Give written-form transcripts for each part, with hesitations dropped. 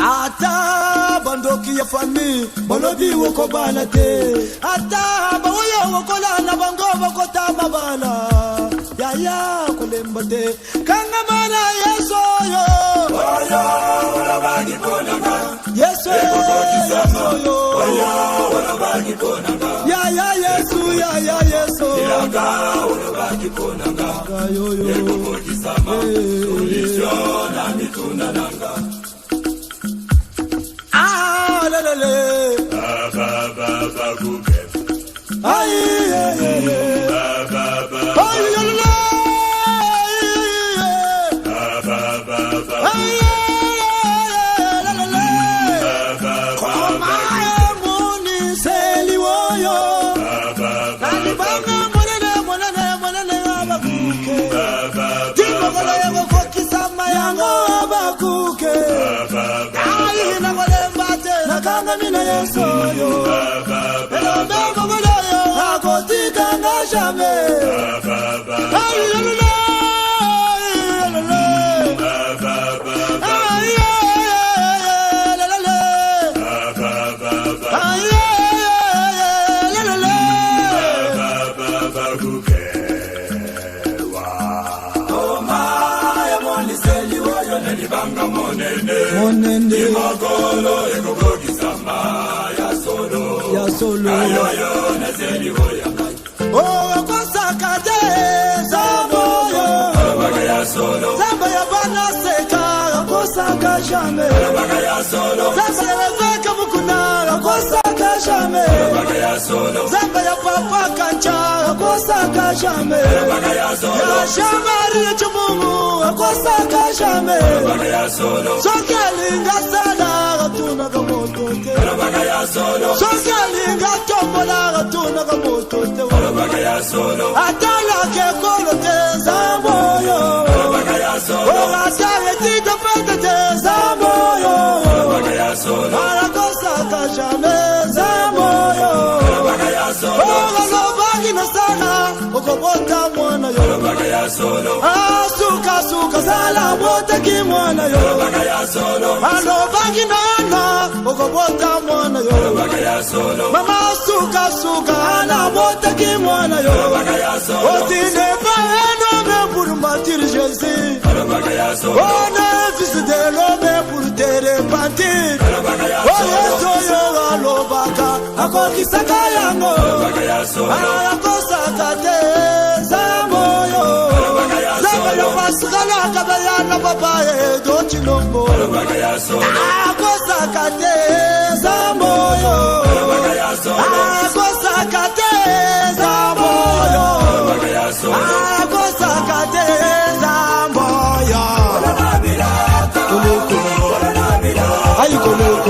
Ata bandoki ya fami bolobi woko bala te ata bawoyo woko lana bango woko tamabala ya kulemba te kanga mana yeso yo oyo wala bagi konanga yeso yo oyo wala bagi konanga ya yesu ya yeso ilaga wala bagi konanga yo yeko kisama solution na mituna nanga Mina yeso yo pero me mola yo akotika ngashame monende magolo ekogokisama ya solo ayoyo nazeli hoya oh kosakade zamoyo baga ya solo zamba ya bana seka kosaka jamais baga ya solo zamba ya weka mukuna kosaka jamais baga ya solo zamba ya papa kancha kosaka jamais baga ya solo ya shamari chumungu kosaka jamais baga ya solo sokalinga sana tuna kamoto te baga ya solo sokalinga tombola tuna kamoto te baga ya solo atala ke kolote zamoyo baga ya solo o asare ti de pete te zamoyo baga ya solo ala kosaka jamais zamoyo baga ya solo o bagina sana okobota mwana yo baga ya solo suka sala bota ki mwana yo baga ya solo alo bagina na okobota mwana yo baga ya solo mama suka na bota ki mwana yo baga ya solo otine pa no me pour matir Jésus baga ya solo on est fils de l'homme pour te repentir baga ya solo yo alo baga akokisaka yango baga ya solo akosaka te zamoyo baga ya paskala kabaya na babaye do chilombo baga ya solo akosaka te zamoyo baga ya solo akosaka te zamoyo baga ya solo akosaka te zamoyo ay kolo yo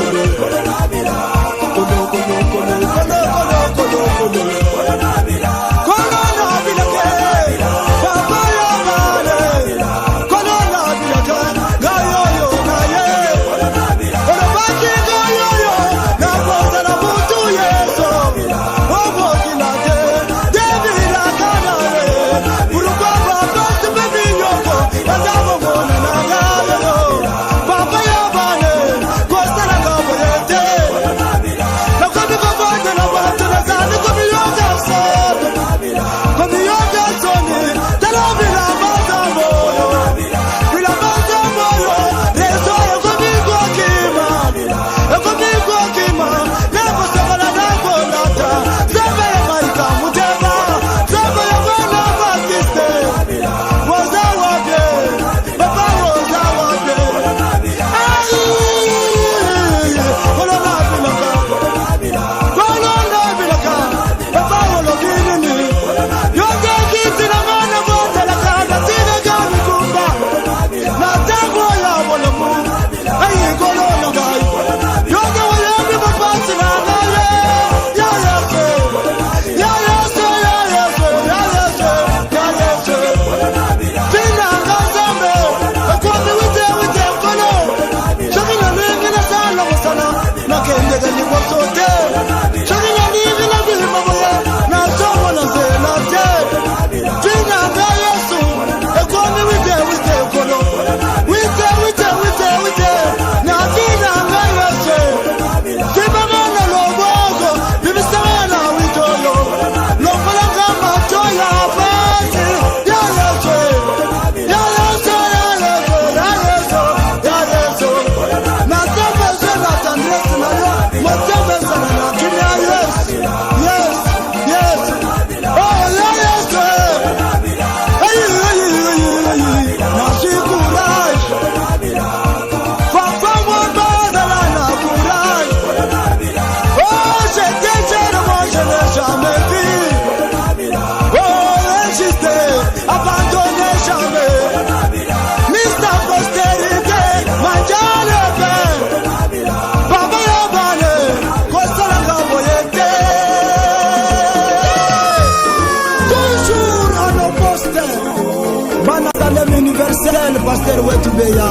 wetu Beya,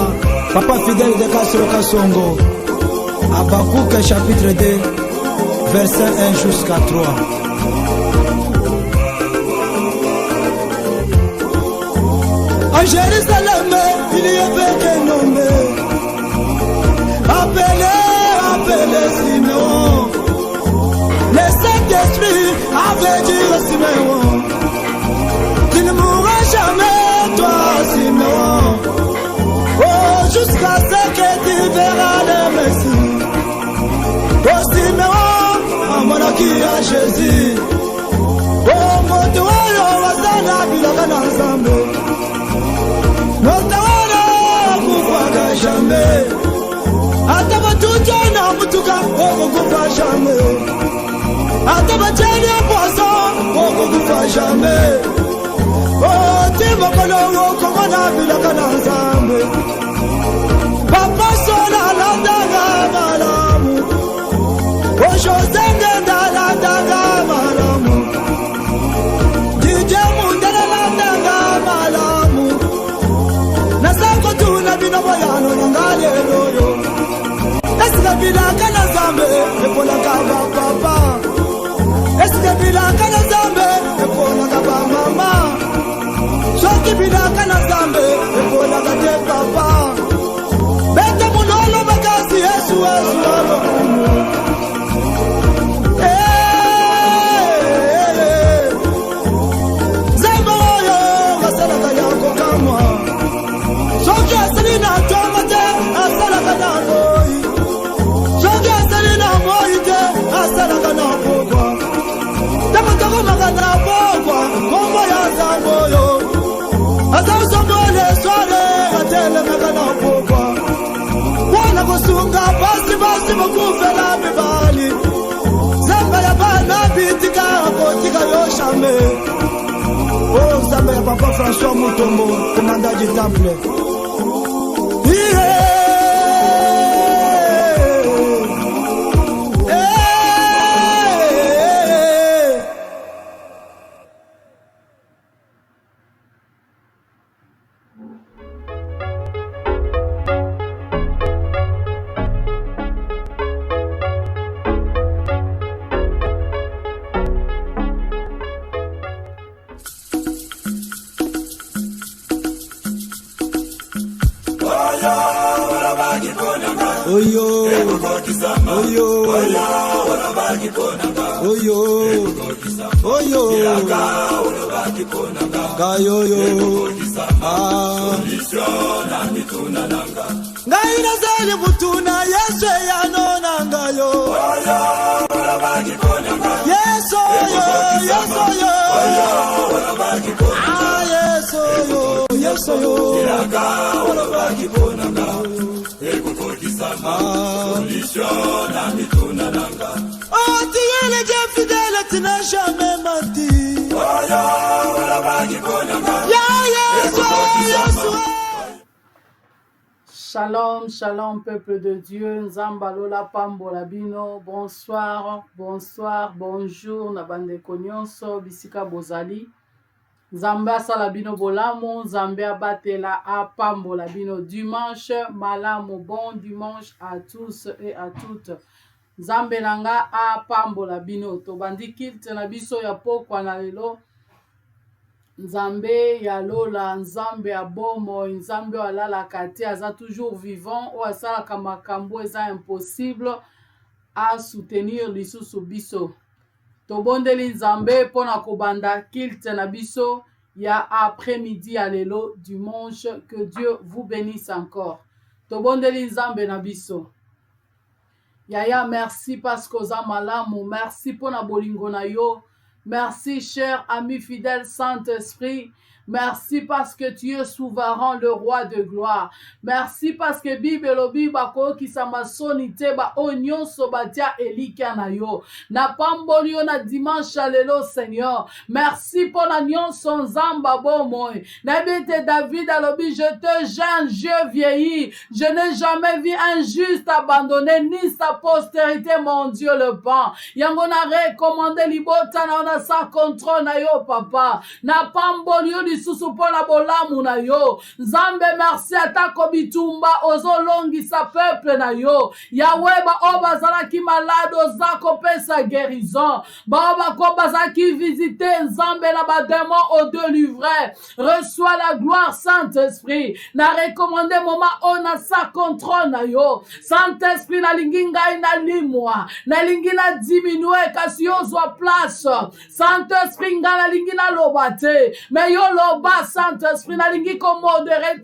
Papa Fidèle de Castro Kasongo. Habakkuk chapitre 2, verset 1 jusqu'à 3. En Jérusalem, il y avait un nommé, appelé Simeon. Le Saint-Esprit avait dit à Simeon, tu ne mourras jamais, toi, Simeon. Oh, jusqu'à ce que tu verras le Messie. Oh, Simeon, en monarchie à Jésus. Oh, mon Dieu, wasana bilaka na Nzambe. Notawala kufaga jamais. Ata batuja na mutuka, oh, kufa jamais. Ata bacheni ya poisson, oh, kufa jamais. Oh, tiba kolo, komana bilaka na Nzambe. Papa sola landaga malamu. Oh, José ngenda landaga malamu. DJ mundela landaga malamu. Nasako tuna bino boyano ngale loyo. Esika bilaka na Nzambe, epola kaba papa. Esika bilaka na Nzambe, epola kaba mama. Soki bilaka na Nzambe, epola kate papa. Bete munolo bakasi Yesu alo. Zembo yo masala kaya ko kamwa. Soki asalina tomate asala kana boy. Soki asalina boy te asala kana pokwa. Tamata ko makana pokwa kombo ya zambo yo. Asa somole sore atele makana pokwa. Wana kusunga basi mukufela mibali. Zamba ya bana bitika kotika yo shame. Oh, Zamba ya Papa François Mutombo, commandant du temple. Yeah. Oyo, oyo, oyo, oyo, kayoyo, ngai nazali mutuna Yesu yanona ngayo, Yesu yo, Yesu yo, Yesu yo, oh, tu es le Dieu fidèle, tu n'as jamais menti. Shalom, shalom, peuple de Dieu. Nzambalola pambola bino. Bonsoir, bonsoir, bonjour. Nabande konyonso, bisika bozali. Nzambe asala bino bolamu, Nzambe abatela apambola bino. Dimanche, malamu, bon dimanche à tous et à toutes. Nzambe nanga apambola bino. Tobandi kilte na biso ya pokwa na lelo. Nzambe ya lola, Nzambe ya bomo, Nzambe alala kati, aza toujours vivant, ou asalaka makambo eza impossible à soutenir lisusu biso. Tobondeli Nzambe pona kobanda kilte na biso ya après-midi à lelo dimanche. Que Dieu vous bénisse encore. Tobondeli Nzambe na biso. Yaya, merci parce que oza malamu, merci pona bolingo na yo. Merci, cher ami fidèle Saint-Esprit. Merci parce que tu es souverain, le roi de gloire. Merci parce que Bible lobi bako kisama sonite ba onyon sobatia elika na yo. Na pamboli yo na dimanche lelo, Seigneur. Merci pour la nyon son zamba bon moi. N'habite David alobi, je te gêne, Dieu vieilli. Je n'ai jamais vu un juste abandonné, ni sa postérité, mon Dieu, le pan. Yango na recommandé libota na ona sa contrôle na yo, papa. Na pamboli yo lisusu pona bolamu na yo. Nzambe merci atako bitumba ozolongisa peuple na yo. Yahweh ba oba zalaki malade ozako pesa guérison. Ba oba ko bazaki visiter Nzambe na ba démon au délivrer. Reçois la gloire Saint-Esprit. Na recommandé moment on a sa contrôle na yo. Saint-Esprit na linginga ina limwa. Na lingina diminue kasi yo zwa place. Saint-Esprit ngana lingina lobate. Mais yo loba Saint-Esprit na lingi ko modéré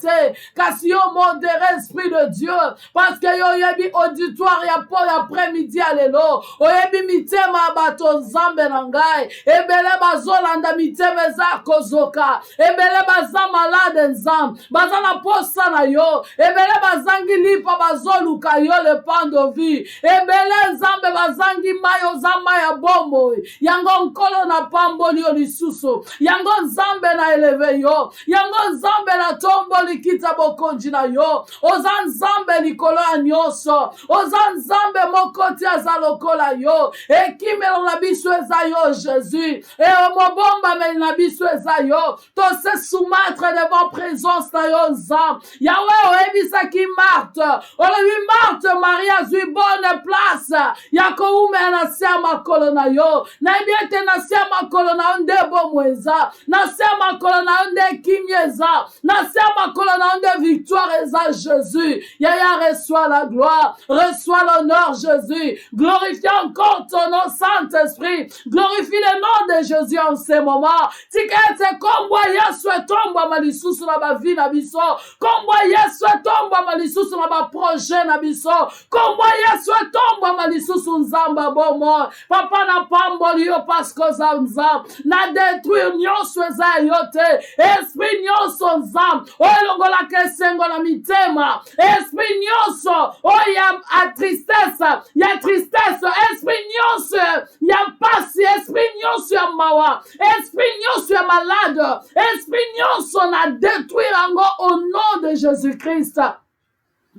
kasi yo modéré Esprit de Dieu. Parce que yo yebi auditoire ya po après-midi alelo. Oyebi mitema bato Nzambe na ngai. Ebele bazolanda mitema za kozoka. Ebele baza malade Nzambe. Baza na posa na yo. Ebele bazangi lipa bazoluka yo le pan de vie. Ebele Nzambe bazangi mayo za maya bombo. Yango nkolo na pamboli yo lisusu. Yango Nzambe na eleve yo. Yango Nzambe na tomboli kita bokonji na yo. Oza Nzambe likolo ya nyonso. Oza Nzambe mokoti aza lokola yo. Ekimelo na biso eza yo Jésus. E omobomba meli na biso eza yo. To se soumettre devant présence na yo Nzambe. Yahweh oyebisaki Marthe. Olobi Marthe Marie azwi bonne place. Yako ume na se makolo na yo. Na ebiete na se makolo na onde bomweza. Na se makolo na onde kimyeza. Na se makolo na onde victoire eza Jésus. Yaya reçoit la gloire. Reçoit l'honneur Jésus. Glorifie encore ton nom Saint-Esprit. Glorifie le nom de Jésus en ce moment. Tikete kombwa Yesu etomba malisusu na ba vie na biso. Kombwa Yesu etomba malisusu na ba projet na biso. Kombwa Yesu etomba malisusu Nzamba bomo. Papa na pamboli yo pasko za Nzamba. Na détruire nyonso eza yote. Esprit nyonso Nzamba. Oyelongola kesengo na mitema. Esprit nyonso. Oya a tristesse. Ya tristesse. Esprit nyonso. Ya pasi. Esprit nyonso ya mawa. Esprit nyonso ya malade. Esprit nyonso na détruire ango au nom de Jésus-Christ.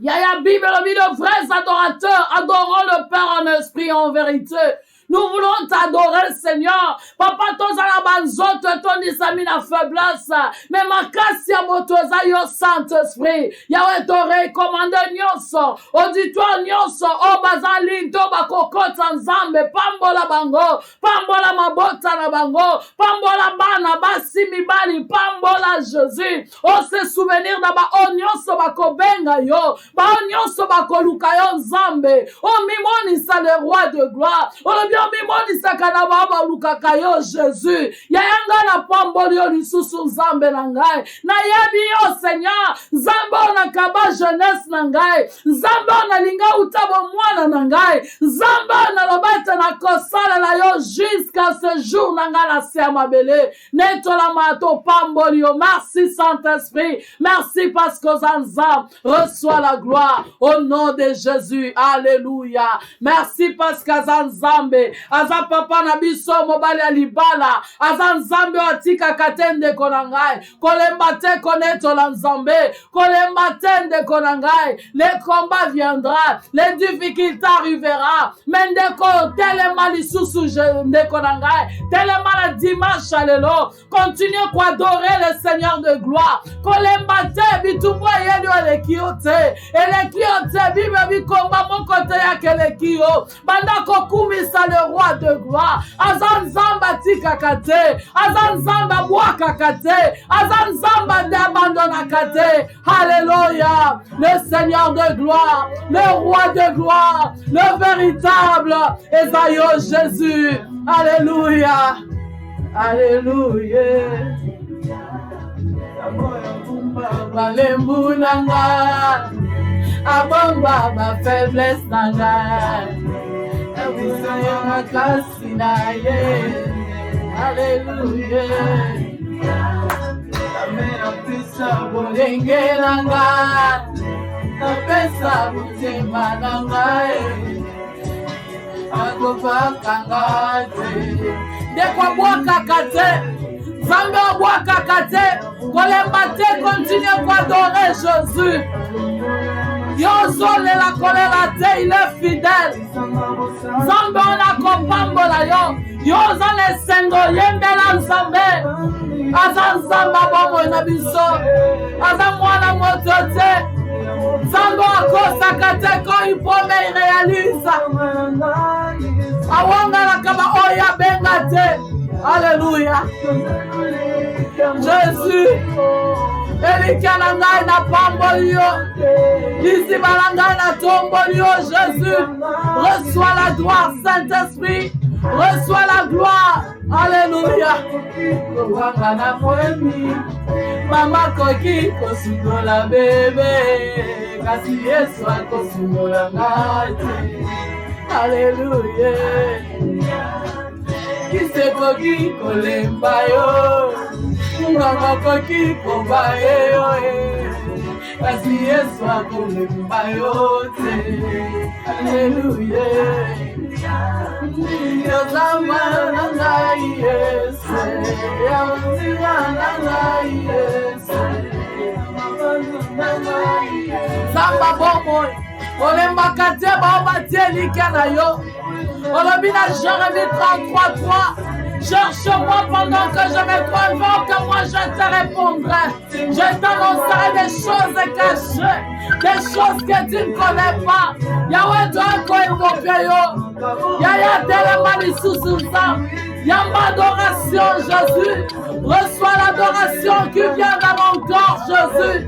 Yaya Bible, de vrais adorateurs, adorons le Père en esprit et en vérité. Nous voulons t'adorer, Seigneur. Papa, tozala banzoto, ton isami na faiblesse. Mais makasi ya motoza yo Saint-Esprit. Yahweh tore commande nyonso. Auditoire nyonso. O bazali to bakokota Nzambe. Pambola bango. Pambola mabota na bango. Pambola bana basi mibali. Pambola Jésus. O se souvenir da ba o nyonso bakobenga yo. Ba o nyonso bakoluka yo Nzambe. O mimoni sa le roi de gloire. O mimoni sakana baba lukaka yo Jésus. Yayanga na pamboli yo lisusu Nzambe na ngai. Na yebi yo Seigneur. Nzambe ona kaba jeunesse na ngai. Nzambe ona linga utabo mwana na ngai. Nzambe ona lobete na kosala na yo jusqu'à ce jour na ngai na se mabele. Netola mato pamboli yo. Merci Saint-Esprit. Merci parce que Nzambe reçoit la gloire au nom de Jésus. Alléluia. Merci parce que Nzambe aza papa na biso mobali alibala aza Nzambe otika katende konangai kolemba te konetola Nzambe kolemba tende konangai. Les combats viendra, les difficultés arrivera, mais ndeko telema lisusu ndeko nangai telema la dimanche alelo continue kwa adorer le Seigneur de gloire kolemba te bitumwa yenu elekiote elekiote bibe bikomba mokote yake elekio banda kokumisa le roi de gloire. Azan Zamba tika kate. Azan Zamba boaka kate. Azan Zamba d'abandonna kate. Alléluia. Le Seigneur de gloire. Le roi de gloire. Le véritable Esaïo Jésus. Alléluia. Alléluia. Balembu nanga. Abomba ma faiblesse nanga. Alléluia. Continue d'adorer Jésus. Yozole la colère te, il est fidèle. Zambe on a compambola yo. Yoza le sengo yembela Nzambe. aza nzambe bomoi na biso, aza mwana moto te, nzambe akosaka te quand il promet il réalise, awongalaka baoyo abenga te. Alléluia. Jésus, elika na ngai na pamboli yo, lisima na ngai na tomboli yo. Jésus, reçois la gloire, Saint-Esprit, reçois la gloire. Alléluia. Kobanga na mwemi, mama koki kosungola bebe, kasi Yesu akosungola ngai te. Alléluia. Kisekoki kolemba yo, mama koki koba yo, kasi Yesu akolemba yo te. Alléluia. Yozama na ngai Yesu, yozama na ngai Yesu, Zamba bomoi, olembaka te baoba te lika na yo. Olobi na Jérémie 33:3. Cherche-moi pendant que je me convoque, moi je te répondrai. Je t'annoncerai des choses cachées, des choses que tu ne connais pas. Yahweh doit évoquer yo. Yaya telemani sususa. Yamba adoration Jésus. Reçois l'adoration qui vient dans mon corps Jésus.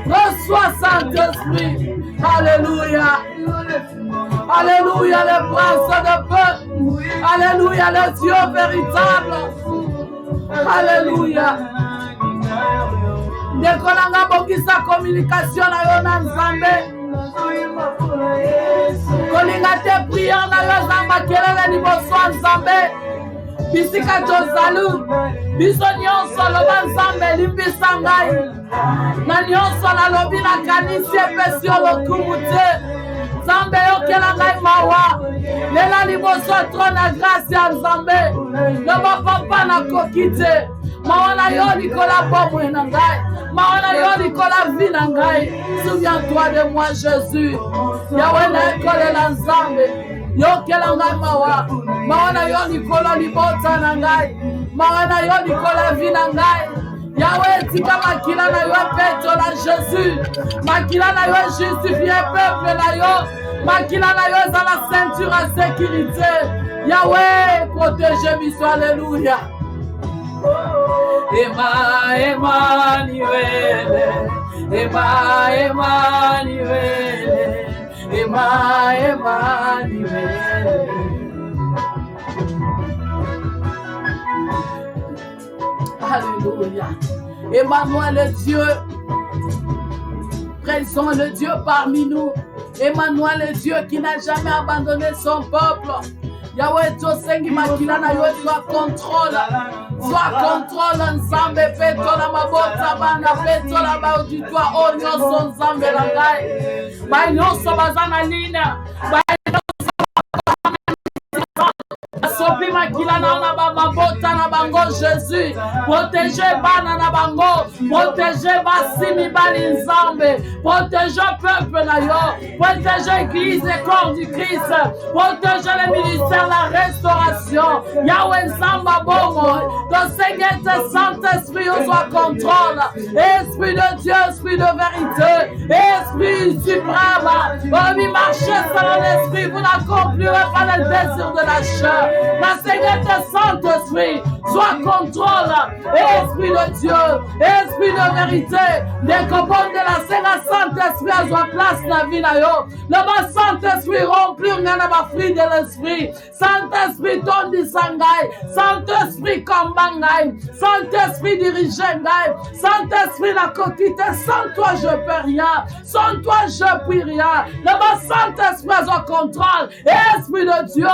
Reçois Saint-Esprit. Alléluia. Alléluia, le prince de paix. Alléluia, le Dieu véritable. Alléluia. Ndekolanga bongisa communication na yo na Nzambe. Kolinga te prière na yo Nzamba kelele liboso ya Nzambe. Bisika tozalu. Biso nyonso loba Nzambe limbisa ngai. Na nyonso nalobi nakanisi epesi yo lokumu te. Nzambe yokela ngai mawa. Lela liboso trona grâce ya Nzambe. Loba papa nakoki te. Mawa na yo likola bomoi na ngai. Mawa na yo likola vie na ngai. Souviens-toi de moi Jésus. Yahweh na ekolela Nzambe. Yokela ngai mawa. Mawa na yo likola libota na ngai. Mawa na yo likola vie na ngai. Yahweh tika makila na yo peto na Jésus. Makila na yo justifie peuple na yo. Makila na yo za la ceinture à sécurité. Yahweh protège biso. Alléluia. Ema Emmanuel. Ema Emmanuel. Ema Emmanuel. Alléluia. Emmanuel le Dieu. Présent le Dieu parmi nous. Emmanuel le Dieu qui n'a jamais abandonné son peuple. Yahweh tosengi makila na yo soit contrôle. Soit contrôle Nzambe petola mabota bana petola ba auditoire o nyonso Nzambe na ngai. Ba nyonso bazana lina. Ba sopi makila na ba mabota na bango Jésus. Protéger bana na bango. Protéger basimi bali Nzambe. Protéger peuple na yo. Protéger l'église et corps du Christ. Protéger le ministère, la restauration. Yahweh Nzamba bomo. Ton Seigneur, tes Saint-Esprit, soit contrôle. Esprit de Dieu, esprit de vérité. Esprit suprême. On y marcher selon l'esprit. Vous n'accomplirez pas le désir de la chair. La Seigneur, tes Saint-Esprit, soit contrôle. Esprit de Dieu, esprit de vérité. Des copains de la Seigneur, Saint-Esprit, soit place la vie na yo. Le Saint-Esprit remplir ngana ba fruit de l'esprit. Saint-Esprit ton disangai. Saint-Esprit kambangai. Saint-Esprit dirige ngai. Saint-Esprit la quotité. Sans toi je peux rien. Sans toi je puis rien. Le Saint-Esprit soit contrôle. Esprit de Dieu,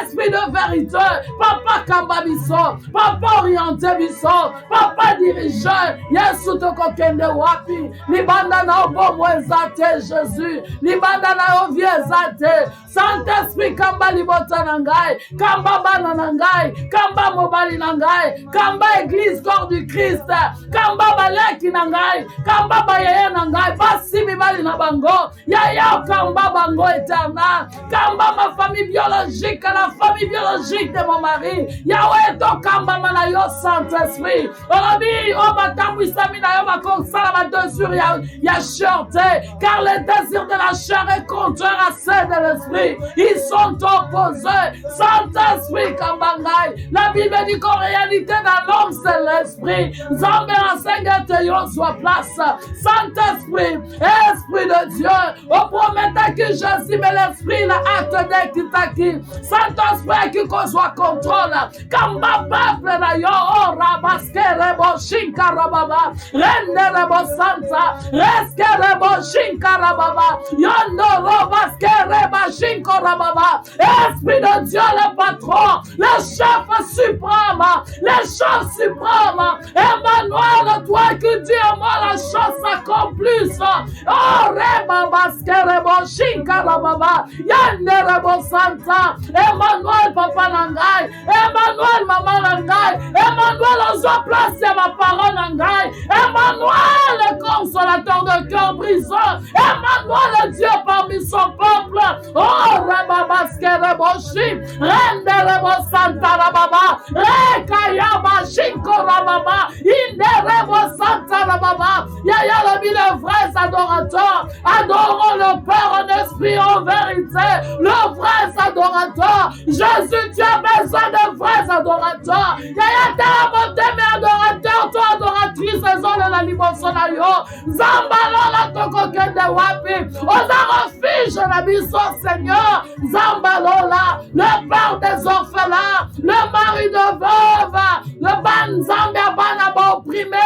esprit de vérité. Papa kambabiso. Papa orienté biso. Papa dirige. Yesu to kokende wapi. Libanda na obo mwezate Jésus. Libanda na ovie zate. Saint-Esprit kamba libota na ngai. Kamba bana na ngai. Kamba mobali na ngai. Kamba église corps du Christ. Kamba baleki na ngai. Kamba bayeye na ngai. Basi mibali na bango. Yaya kamba bango éternel. Kamba ma famille biologique, la famille biologique de mon mari. Yahweh, to kamba mana yo Saint-Esprit. Olobi, o batambu isami na yo bakonsala ma desur ya cherté. Car les désirs de la chair est contraire à ceux de l'esprit. Ils sont opposés. Saint-Esprit, kambangai. La Bible dit qu'en réalité dans l'homme c'est l'esprit. Zambé enseigne te yo soit place. Saint-Esprit, Esprit de Dieu. Au promettait que Jésus mais l'esprit la acte d'équité. Saint-Esprit qui soit contrôle. Kamba peuple na yo o rabaske rebo shinka rababa. Rende rebo santa. Reske rebo shinka rababa. Yondo robaske reba shinko rababa. Esprit de Dieu le patron. Le chef suprême. Le chef suprême. Emmanuel, toi qui dis à moi la chose s'accomplisse. Oh reba baske rebo shinka rababa. Yende rebo santa. Emmanuel papa nangai. Emmanuel maman nangai. Emmanuel on se place à ma parole nangai. Emmanuel le consolateur de cœur brisant. Emmanuel le Dieu parmi son peuple. Oh reba baske rebo shin. Rende rebo santa rababa. Rekaya shinko rababa. Inde rebo santa rababa. Yaya le vrais adorateurs. Adorons le Père en esprit en vérité. Le vrai adorateur. Jésus, tu as besoin de vrais adorateurs. Yaya ta bonté mais adorateur. Toi adoratrice raison de la limonson na yo. Zambalo la tokoke de wapi. Osa refuge la biso Seigneur. Zambalo la. Le père des orphelins. Le mari de veuve. Le ban Zambia banaba opprimé.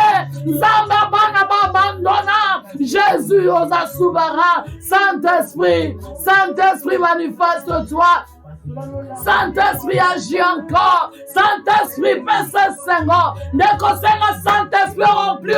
Zambia banaba abandonnant. Jésus osa souverain. Saint-Esprit. Saint-Esprit manifeste-toi. Saint-Esprit agit encore. Saint-Esprit pèse Seigneur. Nekosenga Saint-Esprit remplis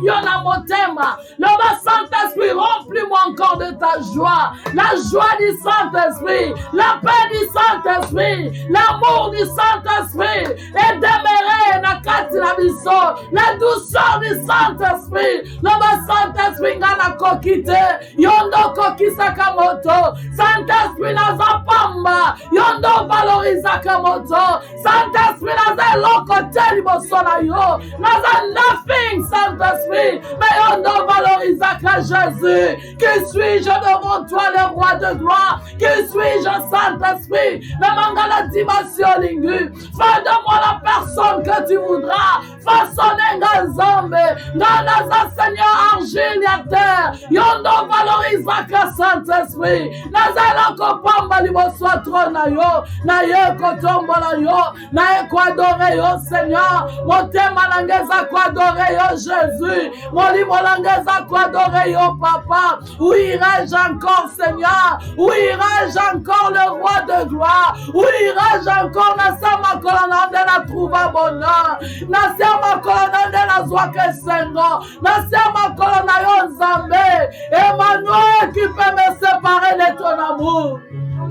yona motema. Le Saint-Esprit remplis-moi encore de ta joie. La joie du Saint-Esprit. La paix du Saint-Esprit. L'amour du Saint-Esprit. Et demeurer na kati na biso. La douceur du Saint-Esprit. Le Saint-Esprit ngana kokite. Yondo kokisaka moto. Saint-Esprit naza pamba. Yondo valoriza kamoto. Saint-Esprit naza lokote liboso na yo. Naza nothing Saint-Esprit. Mais yondo valoriza ka Jésus. Qui suis-je devant toi le roi de gloire? Qui suis-je Saint-Esprit? Le mangala dimension lingu. Fais de moi la personne que tu voudras. Façonner Nganzambe. Nanaza Seigneur argile à terre. Yondo valoriza ka Saint-Esprit. Naza lokopamba liboso na yo, na ye kotombola yo, na ye adore yo Seigneur, motema nangeza adore yo Jésus, molimo nangeza adore yo Papa. Où irai-je encore Seigneur? Où irai-je encore le roi de gloire? Où irai-je encore nasama kolona de la trouva bonheur, nasama kolona de la zoake sengo, nasama kolona yo Nzambe, Emmanuel qui peut me séparer de ton amour.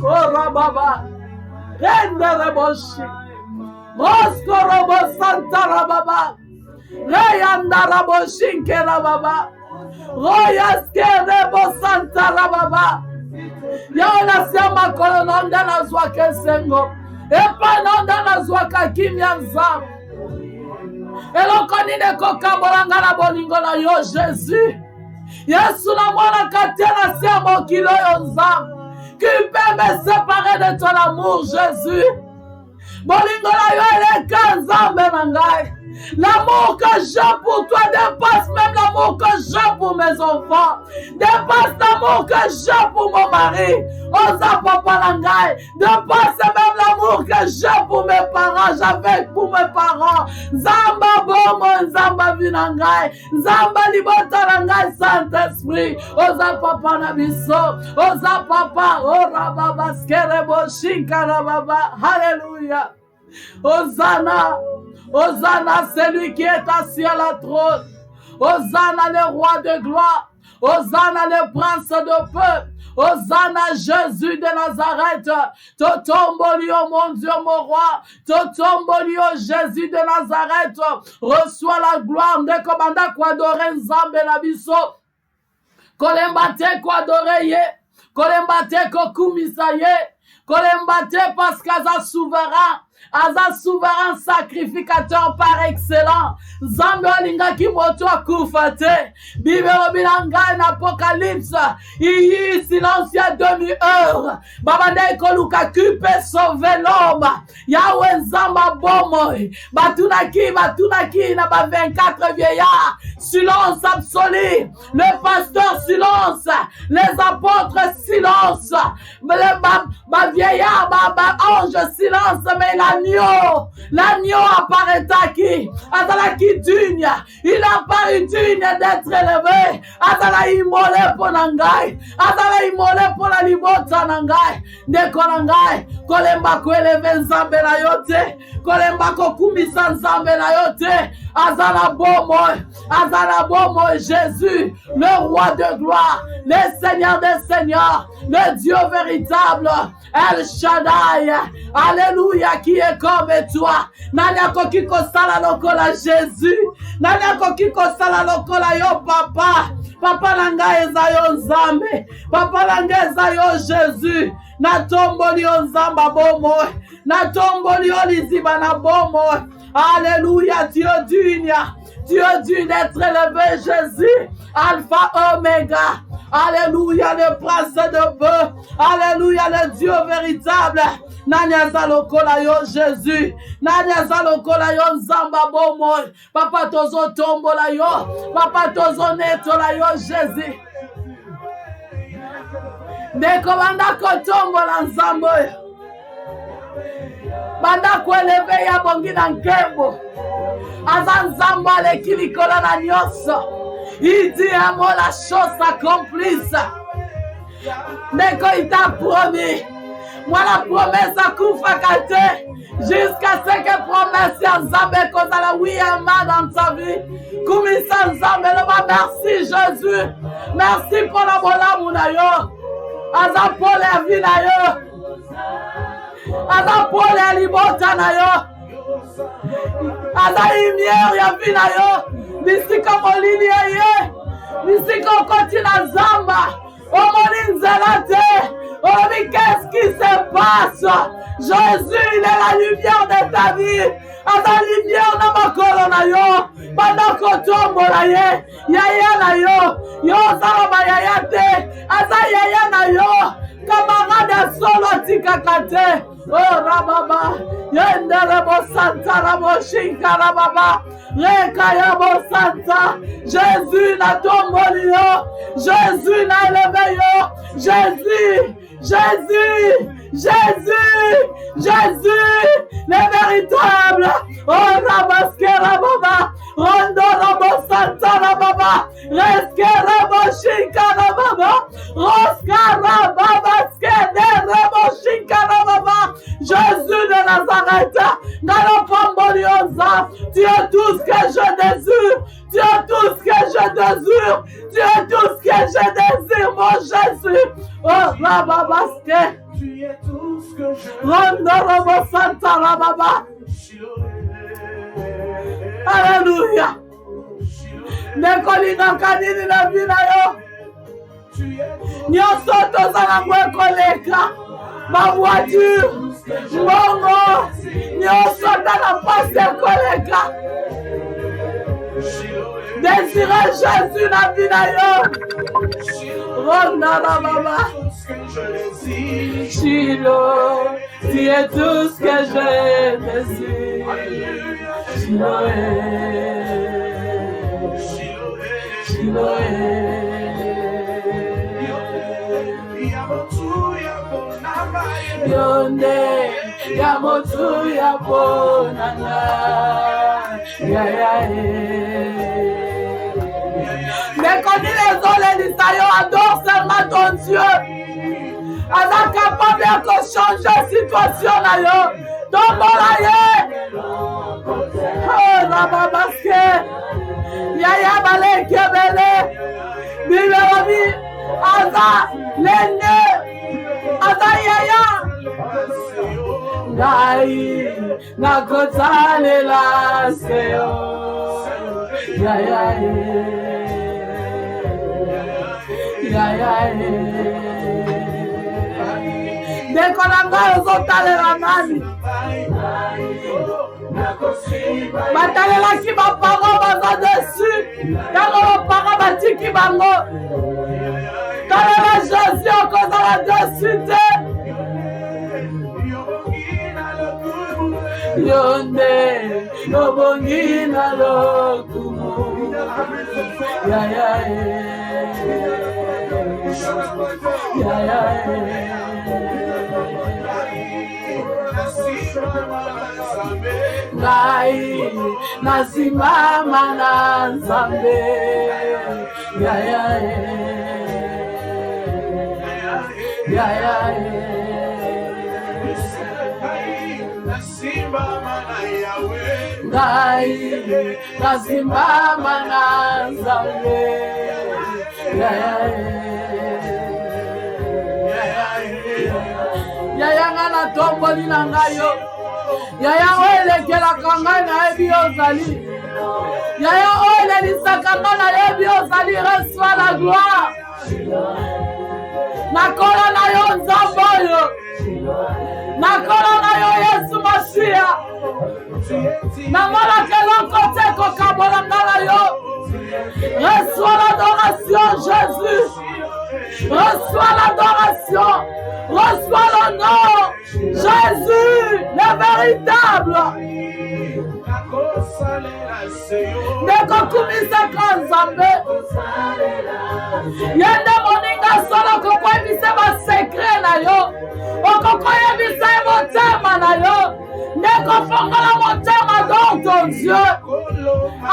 Oh Rababa, Rende Reboshi, Mosco Robo Santa Rababa, Rayanda Raboshinke Rababa, Royaske Rebo Santa Rababa, Yaona Siama Kolonanda na Zwake Sengo, Epananda na Zwaka Kimya Nzam, Elokonine Kokabolanga na Bolingo na yo Jésus, Yesu na mwana Katiana Siamo Kilo yo Nzam, qui peut me séparer de ton amour, Jésus. Bolingola yo ele kanzambe nangai. L'amour que j'ai pour toi dépasse même l'amour que j'ai pour mes enfants. Dépasse l'amour que j'ai pour mon mari. Osa papa nangai. Dépasse même l'amour que j'ai pour mes parents. J'avais pour mes parents. Zamba bomo, zamba vinangai. Zamba libota nangai Saint-Esprit. Osa papa nabiso. Osa papa. Ora baba skerebo shinkara baba. Alléluia. Hosanna. Hosanna, celui qui est assis à la trône. Hosanna, le roi de gloire. Hosanna, le prince de paix. Hosanna, Jésus de Nazareth. Totombolio, mon Dieu, mon roi. Totombolio, Jésus de Nazareth. Reçois la gloire de commanda quoi adorer Nzambe na biso. Kolembate quoi adorer ye. kolembate kokumisa ye, kolembate parce qu'aza souverain, aza souverain sacrificateur par excellence. Nzambe alingaki moto akufa te. Bible binanga na Apocalypse, iyi silence ya demi-heure. Babande koluka kupe sauver l'homme. Yahweh nzamba bomoi. Batunaki na ba 24 vieillards. Silence absolu. Le pasteur silence. Les apôtres silence. Ba vieillard, ba ange silence. Mais l'agneau apparaît qui? Azala qui digne. Il a paru digne d'être élevé. Azala immolé pour nangai. Azala immolé pour la libota nangai. Ndeko nangai. Kolemba ko élevé nzambe na yote. Kolemba ko kumisa nzambe na yote. Azala bomo Jésus, le roi de gloire, le Seigneur des seigneurs, le Dieu véritable, El Shaddai. Alléluia, qui est comme toi. Nanya kokiko sala lokola Jésus. Nanya kokiko sala lokola yo papa. Papa langa eza yo nzambe. Papa langa eza yo Jésus. Na tomboli yo nzamba bomo. Na tomboli yo liziba na bomo. Alléluia, Dieu digne d'être élevé, Jésus, Alpha, Oméga. Alléluia, le prince de feu. Alléluia, le Dieu véritable. Nanya zalokola yo Jésus. Nanya zalokola yo nzamba bomoy. Papa tozo tombola yo. Papa tozo netola yo Jésus. Ndeko banda kotombola nzambo. Banda kweleve ya bongi na nkembo. Aza nzambo aleki likolo na nyonso. Il dit à moi la chose s'accomplisse. Ndeko il t'a promis. Moi la promesse à Koufakate. Jusqu'à ce que promesse ya nzambe kozala wiyama dans ta vie. Kumisa nzambe loba merci Jésus. Merci pour la bolamu na yo. Aza pour la vie na yo. Aza pour la libota na yo. Aza lumière ya vie na yo. Nisiko molini ya ye. Nisiko koti na zamba. Omoni nzela te. Oh, qu'est-ce qui se passe? Jésus, il est la lumière de ta vie. Aza lumière na makolo na yo. Banda kotombo na ye. Yaya na yo. Yo zala ba yaya te. Aza yaya na yo. Camarade solo tikakate. Oh rababa. Yendere bo santa rabo shinka rababa. Rekaya bo santa. Jésus na tomboli yo. Jésus na élevé yo. Jésus. Jésus, Jésus, Jésus, le véritable. Oh, Rabaskera Baba, Rondo Rabo Santa Baba, Reskera Boshikara Baba, Roskara Baba, Skede Rabo Shikara Baba, Jésus de Nazareth, Nalopamboliosa, tu es tout ce que je désire, tu es tout ce que je désire, tu es tout ce que je désire, mon Jésus. Oh, Rababaske. Tu es tout ce que je Rondo Santa Rababa. Alléluia. Nekolinga kanini na vina yo. Nyonso tozala ngwe koleka. Ma voiture. Mbongo. Nyonso tala pase koleka. Désirez Jésus na vina yo. Ronda Rababa. Shiloh, tu es tout ce que je désire. Shiloh, Shiloh, Yonde, Yamotu, Yabonana, mais quand les autres les Isaïo adorent seulement ton Dieu. Aza capable de changer la situation na yo. Tombola ye. Oh Rababaske. Yaya bale kebele. Biberobi. Aza lende. Aza yaya. Ngai nakotale la seo. Yaya ye. Yaya ye. ndeko na ngai ozotalela nani? Batalelaki baparo baza desu ntango baparo batiki bango. Talela Jésus okozala desu te. Yonde obongi na lokumu ya ya ya ya ngai nasimama na Nzambe ya ya ya ya ngai nasimama na Nzambe yaya nga natomboli na ngai yo. Yaya oyo elekelaka ngai nayebi ozali. Yaya oyo elelisaka ngai nayebi ozali. Reçois la gloire. Nakola na yo Nzambe oyo. Nakola na yo Yesu Masiya. Namonaka eloko te kokabola ngai na yo. Reçois l'adoration Jésus. Reçois l'adoration. Reçois l'honneur. Jésus, le véritable. Nekokumisaka Nzambe. Yende moninga solo kokoyebisa basekre na yo. Okokoyebisa motema na yo. Nekofongola motema dans ton Dieu.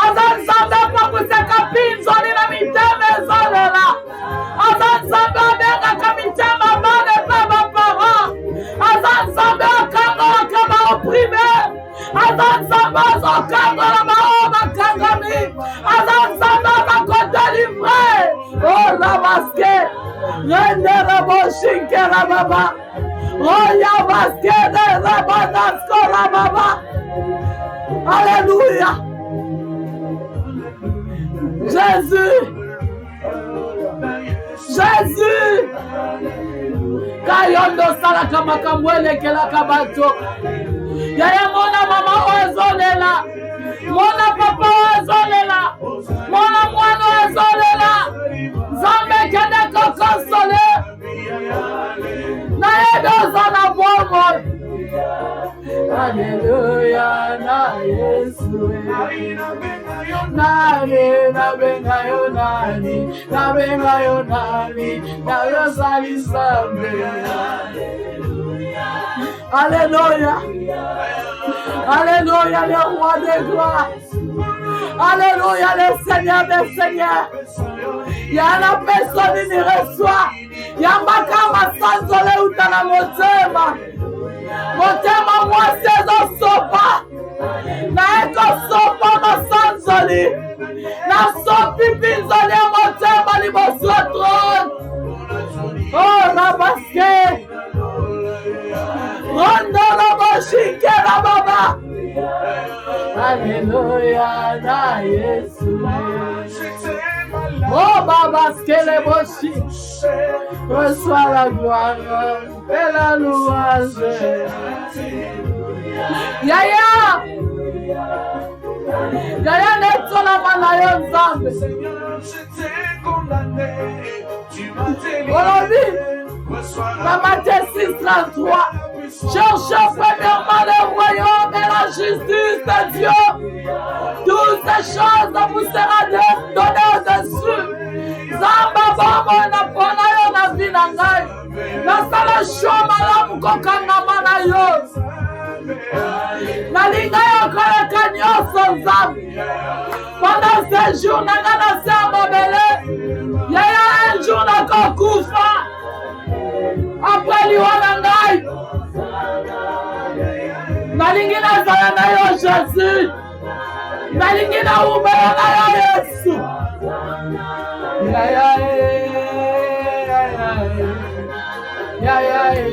Aza Nzambe apakusaka pinzoli na mitema ezolela. Aza Nzambe abengaka mitema bana pe bapara. Aza Nzambe akangolaka baoprime. Aza Nzambe azokangola bao bakangami. Aza Nzambe abakodelivre. Oh rabaske. Rendere boshinkera baba. Oh yabaske de rabanaskora baba. Alléluia. Jésus. Jésus. Kayondo salaka makambo elekelaka bato. Yaya mona mama ozolela. Mona papa ozolela. Mona mwana ozolela. Nzambe kende kokosole. Na yedoza na bomo. Alléluia na Yesu. Nani nabenga yo nani. Nabenga yo nani. Na yozali Nzambe. Alléluia. Alléluia le roi des gloires. Alléluia le Seigneur des seigneurs. Yana personne ni reçoit. Yambaka masanzole utana motema. Motema mwase zo sopa. Na eko sopa masanzoli. Na sopi pinzoli motema liboso trône. Oh rabaske. Rondo roboshike rababa. Alléluia na Yesu. Oh Baba, skele boshi. Reçois la gloire et la louange. Yaya. Yaya netola manayo Nzambe. Aujourd'hui, dans Matthieu 6:33, cherchez premièrement le royaume et la justice de Dieu. Toutes ces choses vous seront données au-dessus. Zamba bomo na pona yo na vida ngai. Na sala shoma la mukokanga na yo. Na linga yo kala kanyoso Nzambe. Pendant ces jours na ngana samba bele. Yaya un jour na kokufa. Après liwana ngai. Na lingi na zala na yo Jésus. Na lingi na ubela na yo Yesu. Ya ya ya ya ya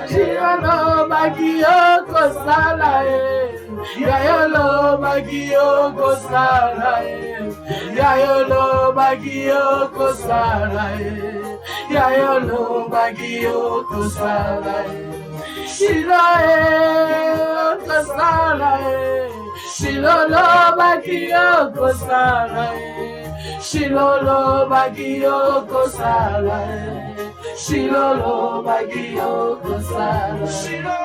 Shilo bagio kosala Yayolo bagio kosala Yayolo bagio kosala Yayolo bagio kosala Shilo kosala Shilo bagio kosala Shilo bagio kosala Shilo bagio kosala Shilo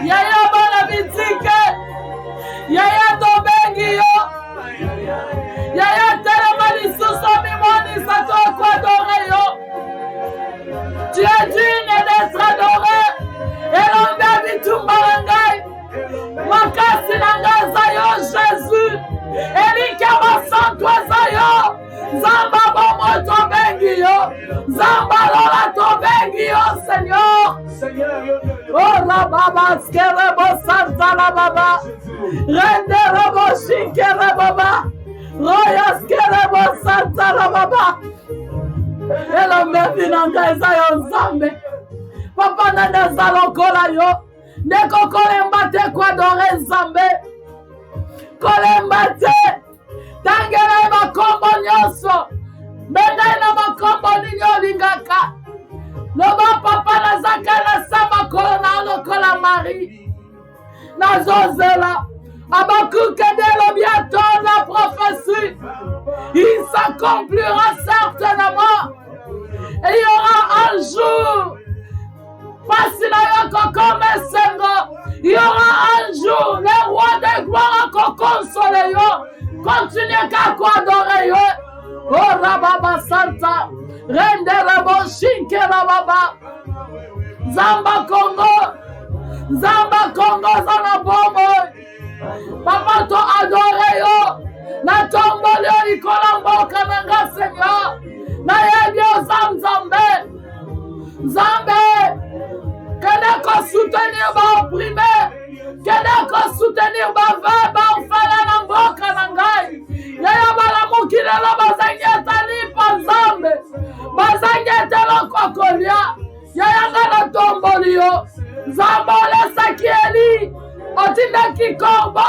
Yaya bana bitike Yaya tobengio Yaya telemani suso mimoni sato kwadore yo Tu es digne d'être adoré et l'on a vitumbarangai Makasi nangaza yo Jésus Elike masantwa zayo Zamba bomo tobengio Zamba lola tobengio Seigneur Oh la baba skere bo santa la baba Rende rebo shikere baba Roya skere bo santa la baba Elo mevi nanga eza yo nzambe Papa nanda zalokola yo Neko kolemba te kwa dore nzambe Kolemba te Tangela makombo nyonso Benga ina makombo ninyo lingaka Loba papa nazaka na sama kolona lokola Marie Nazozela Abakuke de bientôt la prophétie Il s'accomplira certainement Et il y aura un jour il y aura un jour le roi de gloire qu'on console continue qu'à adorer oh Rababa Santa Rende Rabo Shinke Rababa Zamba Congo Zana Bomo Papa to adore na tombole Nicolambo Kananga Seigneur na yebio Zambe Qu'elle qu'on soutenir ba opprimé, qu'elle qu'on soutenir ba va ba ofala na mboka na ngai. Yaya bala mukile la bazangeta ni panzambe. Bazangeta lo kokolia. Yaya ngana tombolio. Zambole sakieli. Otinda kikombo.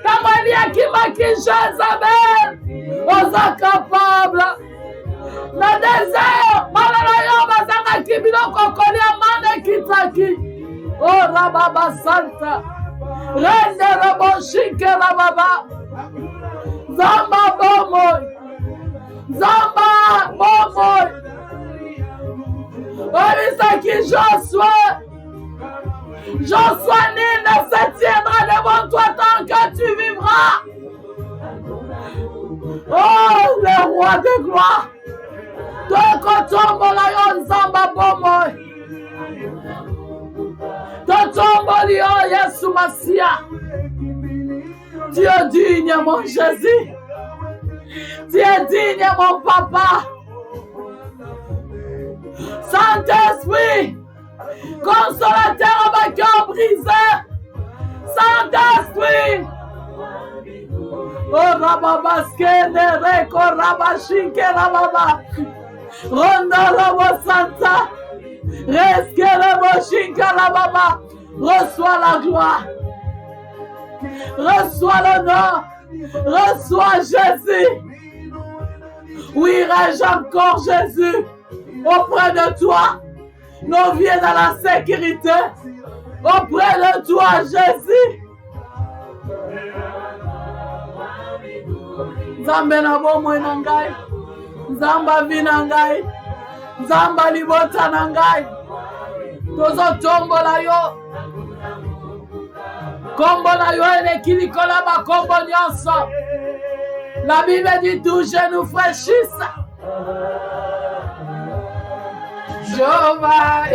Kamali akima Jezabel. Oza capable. Na désert, malala yo bazanga kibilo kokolia mane kitaki. Oh Rababa Santa, Rende Rabo Shike Rababa, Zamba Bomoy, Orisaki Joshua nul ne se tiendra devant toi tant que tu vivras. Oh le roi de gloire. Tokotombola yo nzamba bomoy Totomboli yo Yesu Masia Tu es digne mon Jésus Tu es digne mon papa Saint-Esprit Consolateur à ma cœur brisé Saint-Esprit Oh Rababaske Nereko Rabashike Rababa Ronda Rabo Santa, Reske Rabo Shinka Rababa, reçois la gloire, reçois l'honneur, reçois Jésus. Où irai-je encore, Jésus, auprès de toi? Nos vies dans la sécurité, auprès de toi, Jésus. Zambe na bomo inangai. Zamba vinangai, Zamba libota nangai, Tozo tombola yo, Kombo na yo ene kilikola ba kombo nyonso. La Bible dit tout genou fraîchisse. Jova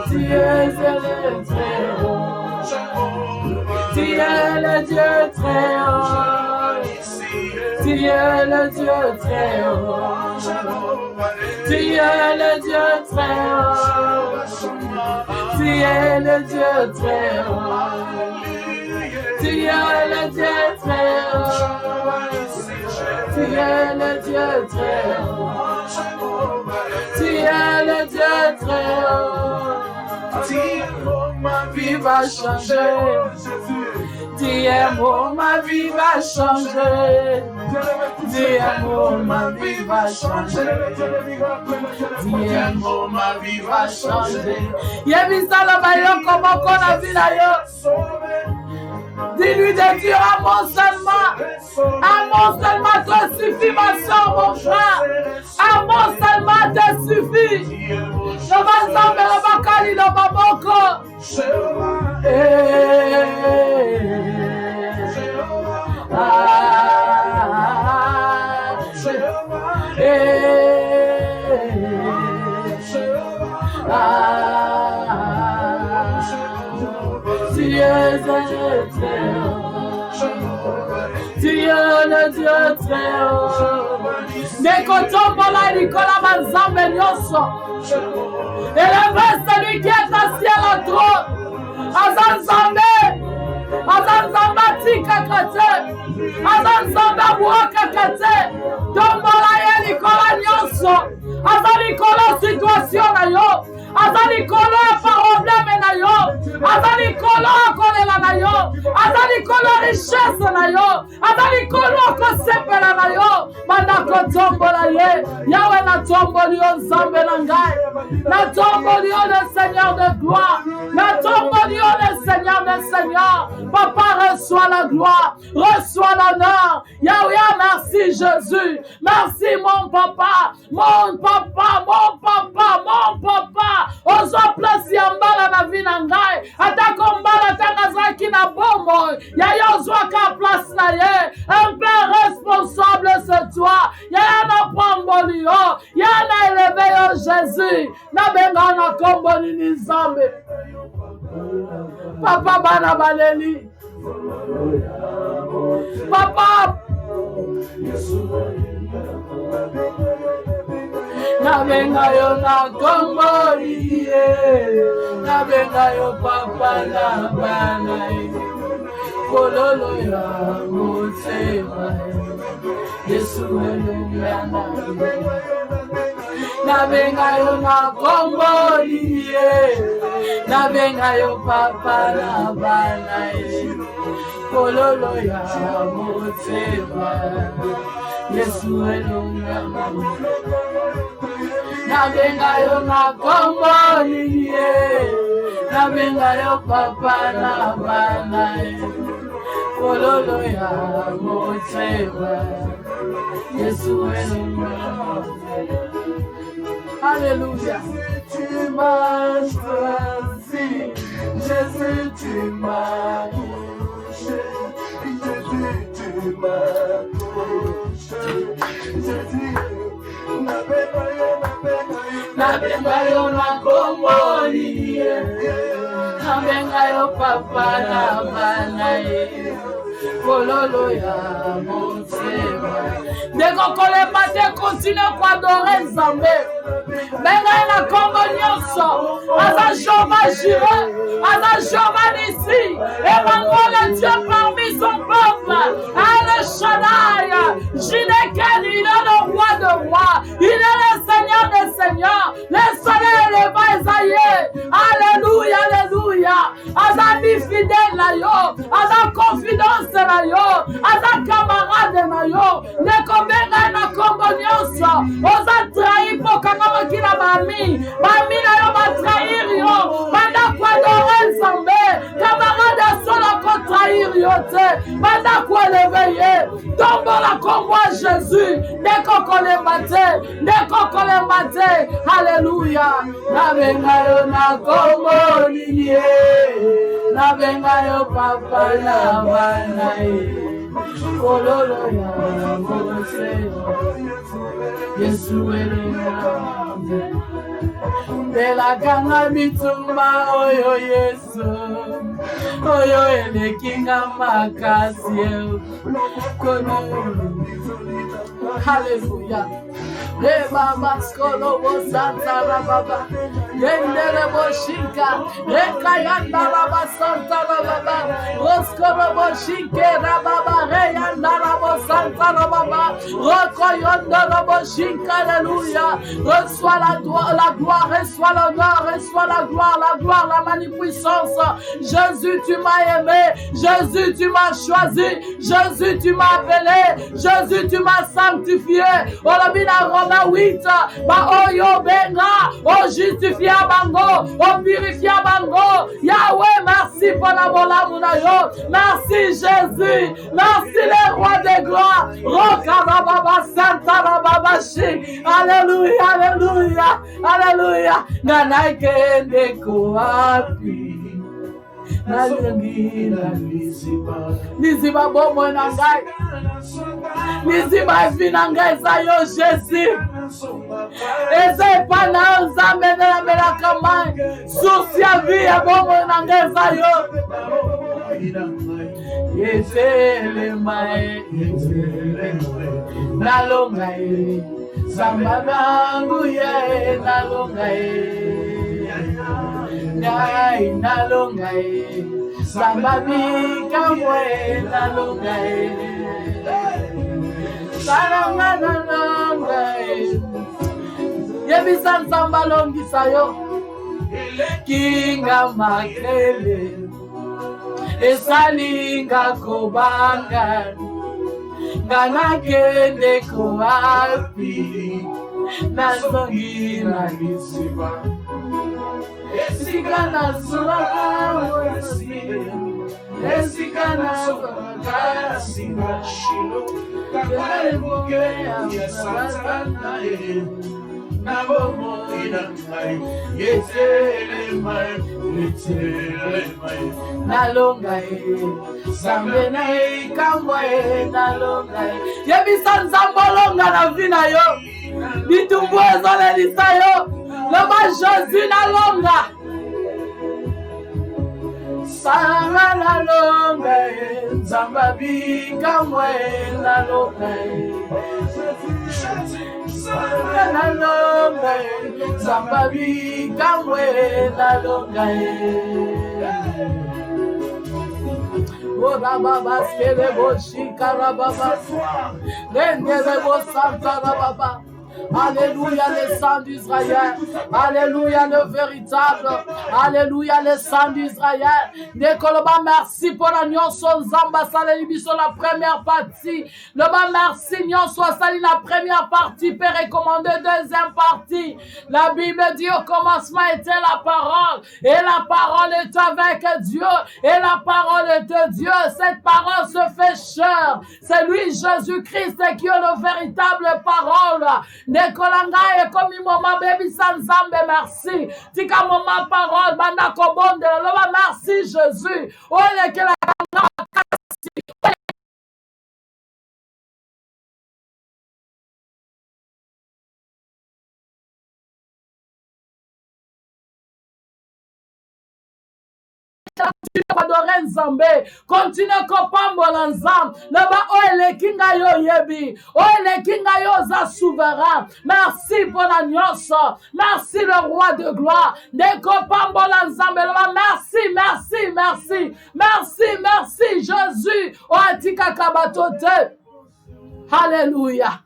Tu es le très haut. Tu es le Dieu très haut. Tu es le Dieu très haut. Tu es le Dieu très haut. Tu es le Dieu très haut. Tu es le Dieu très haut. Tu es le Dieu très haut. Tu es le Dieu très haut. Ma vie va changer. Dis moi, ma vie va changer. Dis moi, ma vie va changer. Dis moi, ma vie va changer. Yebisala bayo comment qu'on a vu d'ailleurs. Dis-lui de dire à mon seulement te suffit ma soeur, mon frère. À mon seulement te suffit. Le bazambe, le bakali, le baboko. Tu es le Dieu très haut. Nekotombola Nicolas Mazambe Nyoso. Élevé celui qui est assis à la trône. Azan Zambé. Azan Zambati Kakate. Azan Zamba Bouaka Kate. Tombola Nicolas Nyoso. Azan Nicolas situation na yo. Azan Nicolas problème na yo. Azan Nicolas kolela na yo. Azan Nicolas richesse na yo. Azan Nicolas kosepela na yo. Banda kotombola ye. Yawe na tomboli yo Nzambe na ngai. Na tomboli yo le Seigneur de gloire. Na tomboli yo le Seigneur des seigneurs. Papa reçois la gloire. Reçois l'honneur. Yahweh merci Jésus. Merci mon papa. Mon papa. Mon papa. Mon papa. Ozo place ya mbala na vie na ngai. Atako mbala tanga zaki na bomo. Yaya ozwa ka place na ye. Un père responsable c'est toi. Yaya na pamboli yo. Yaya na élevé yo Jésus. Na benga na komboni ni Nzambe. Papa bana baleli. Papa. Na benga yo na komboni ye. Na benga yo papa na bana ye. Kololo ya motema Yesu eluya na benga yo na komboni ye. Na benga yo papa na bana ye. Kololo ya motema Yesu eluya na benga yo na komboni ye. Na benga yo papa na bana ye. Kololo ya motema Yesu eluya. Alléluia. Tu m'as choisi, Jésus, tu m'as touché, Jésus, tu m'as touché, Jésus, na benga yo na komboni ye. Na benga yo papa na bana ye. Kololo ya motema. Deko kole mate continue kwa adorer Nzambe. Benga na kombo nyonso. Aza Jehova Jireh. Aza Jehova Nissi. Emmanuel Dieu parmi son peuple. Ale Shaddai. Jineken, il est le roi de rois. Il est le Seigneur des seigneurs. Le soleil est levé Esaïe. Alléluia, alléluia. Aza fidèle na yo. Aza confidence na yo. Aza camarade na yo. Nekobenga na kombo nyonso. Oza trahi pokama makina bami. Bami na yo ba trahir yo. Banda kwa adorer Nzambe. Camarade solo ko trahir yo te. Banda kwa leveiller. Tombo la kombo a Jésus. Neko kolembate. Neko kolembate. Alléluia. Na benga yo na kombo niye. Na benga yo papa na bana ye. Ololo ya mose Yesu elenga Belakanga mitumba oyo Yesu Oyo elekinga makasi Kono Hallelujah Baba skolo bo santa la baba Yendele bo shika Rekayanda la ba santa la baba Roskolo bo shike la baba Reyanda la bo santa la baba Rokoyondo la bo shika Alléluia Reçois la gloire, reçois l'honneur, reçois la gloire, la magnificence. Jésus tu m'as aimé, Jésus tu m'as choisi, Jésus tu m'as appelé, Jésus tu m'as sanctifié. Olabina Romains 8, ba oyo benga, o justifia bango, o purifia bango. Yahweh, merci pour la bola yo. Merci Jésus, merci le roi de gloire. Roka baba santa baba shi. Alléluia, alléluia, alléluia. Nanaikende koapi. Niziba bomo na ngai Niziba efi na ngai eza yo Jésus Eza epa na yo Nzambe nelamelaka mai Source ya vie ya bomo na ngai eza yo Yetelema Nalonga Samba bangu ye nalonga Nai nalonga Samba bikamwe nalonga Salonga nalonga Yebisa Nzamba longisa yo Kinga makrele Esalinga kobanga Ngana kende koapi Nasongi na lisiba Esika na sura Esika na sura Singa shilo Kakare mboge ya satana Nabomo inangai Yetele mai Nalonga Sambe na ikambwa nalonga Yebisa Nzambo longa na vina yo Bitumbu ezole lisa yo Loba Jésus nalonga Sanga nalonga Nzamba bikamwe nalonga Sanga nalonga Nzamba bikamwe nalonga Ora baba skele bo shikara baba Rendele bo santa baba Alléluia le sang d'Israël. Alléluia le véritable. Alléluia le sang d'Israël. Dekoloba merci pour la nyonso nzamba saleli biso la première partie. Le ba merci nyonso sali la première partie peut recommander deuxième partie. La Bible dit au commencement était la parole et la parole est avec Dieu et la parole est de Dieu. Cette parole se fait chair. C'est lui Jésus-Christ qui est le véritable parole. Nekolanga e komi moma baby Nzambe merci. Tika moma parole banda kobonde loba merci Jésus. Ole ke la adorer Nzambe, continue kopambola Nzambe. Leba oele kinga yo yebi, oele kinga yo za souverain. Merci pour la nyonso, merci le roi de gloire. De kopambola Nzambe, leba merci, merci, merci, merci, merci Jésus. O atika kabatote. Alléluia.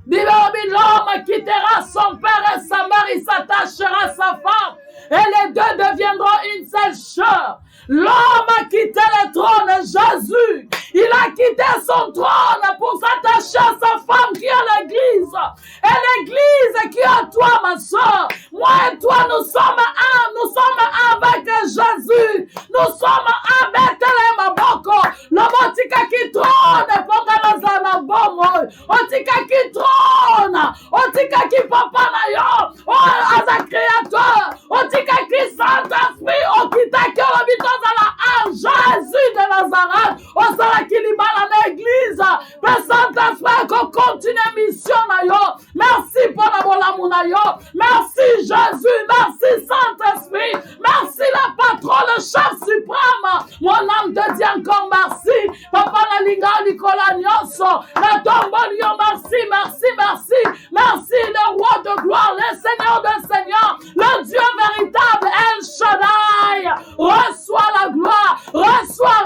L'homme quittera son père et sa mère, il s'attachera à sa femme, et les deux deviendront une seule chair. L'homme a quitté le trône, Jésus. Il a quitté son trône pour s'attacher à sa femme qui est l'église. Et l'église qui est toi, ma soeur. Moi et toi, nous sommes un. Nous sommes un avec Jésus. Nous sommes un avec les Maboko. Le motika qui trône, pour que nous en bomo. Otika qui trône. Otika qui papa na yo. Oh, as un créateur. Otika qui Saint-Esprit. Okita qui habite dans la Jésus de Nazareth. Osala qui libala l'église. Totombolio, merci, merci, merci. Merci, le roi de gloire, le Seigneur de Seigneurs, le Dieu véritable, El Shaddai. Reçois la gloire, reçois.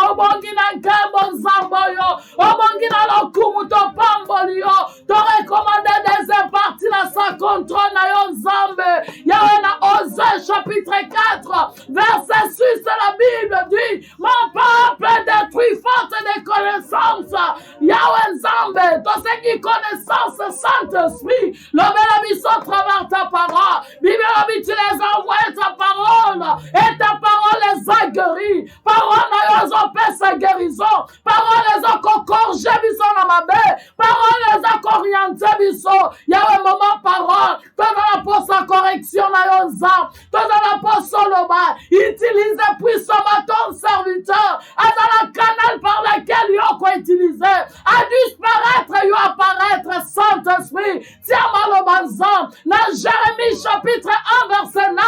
Obongina Gambo Zamboyo, Obongina Lokumu Topambolio, te recommander des impartis la sa contre Nayo Zambe. Yahweh Osée chapitre 4, verset 6, la Bible dit, mon peuple est détruit faute de connaissances. Yahweh Zambe, toi c'est qui connaissance, Saint-Esprit, le Bélabiso travers ta parole. Bible tu les as envoyé ta parole, et ta parole les a guéris. Parole na yo opère sa guérison. Parole les a corrigé biso na mabe. Parole les a orienté biso. Yahweh maman parole, toi dans la poste sa correction na yo zam. Toi dans la poste soloba. Utilise puissamment ton serviteur. À dans le canal par lequel yo ko utiliser. A disparaître yo apparaître Saint-Esprit. Tiens-moi le banzam. Na Jérémie chapitre 1 verset 9.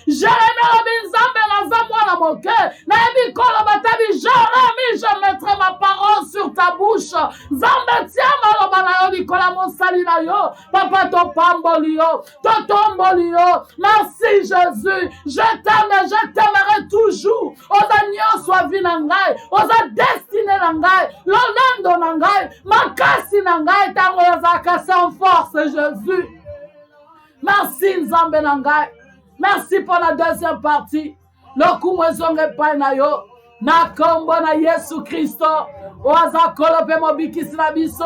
Jérémie Robinzambe na zamwa na moke. Na ebi kolo batabi Jérémie, je mettrai ma parole sur ta bouche. Zambe tiens-moi le banayo bikola monsali na yo. Papa to pambolio, to tombolio. Merci Jésus. Je t'aime et je t'aimerai toujours. Oza nyonso vi na ngai, oza destiné na ngai, lolendo na ngai, makasi na ngai tango yazaka sans force Jésus. Merci Nzambe na ngai. Merci pour la deuxième partie. Lokumu ezonge pai na yo. Na kombo na Yesu Kristo. Oaza kolope mobikisi na biso.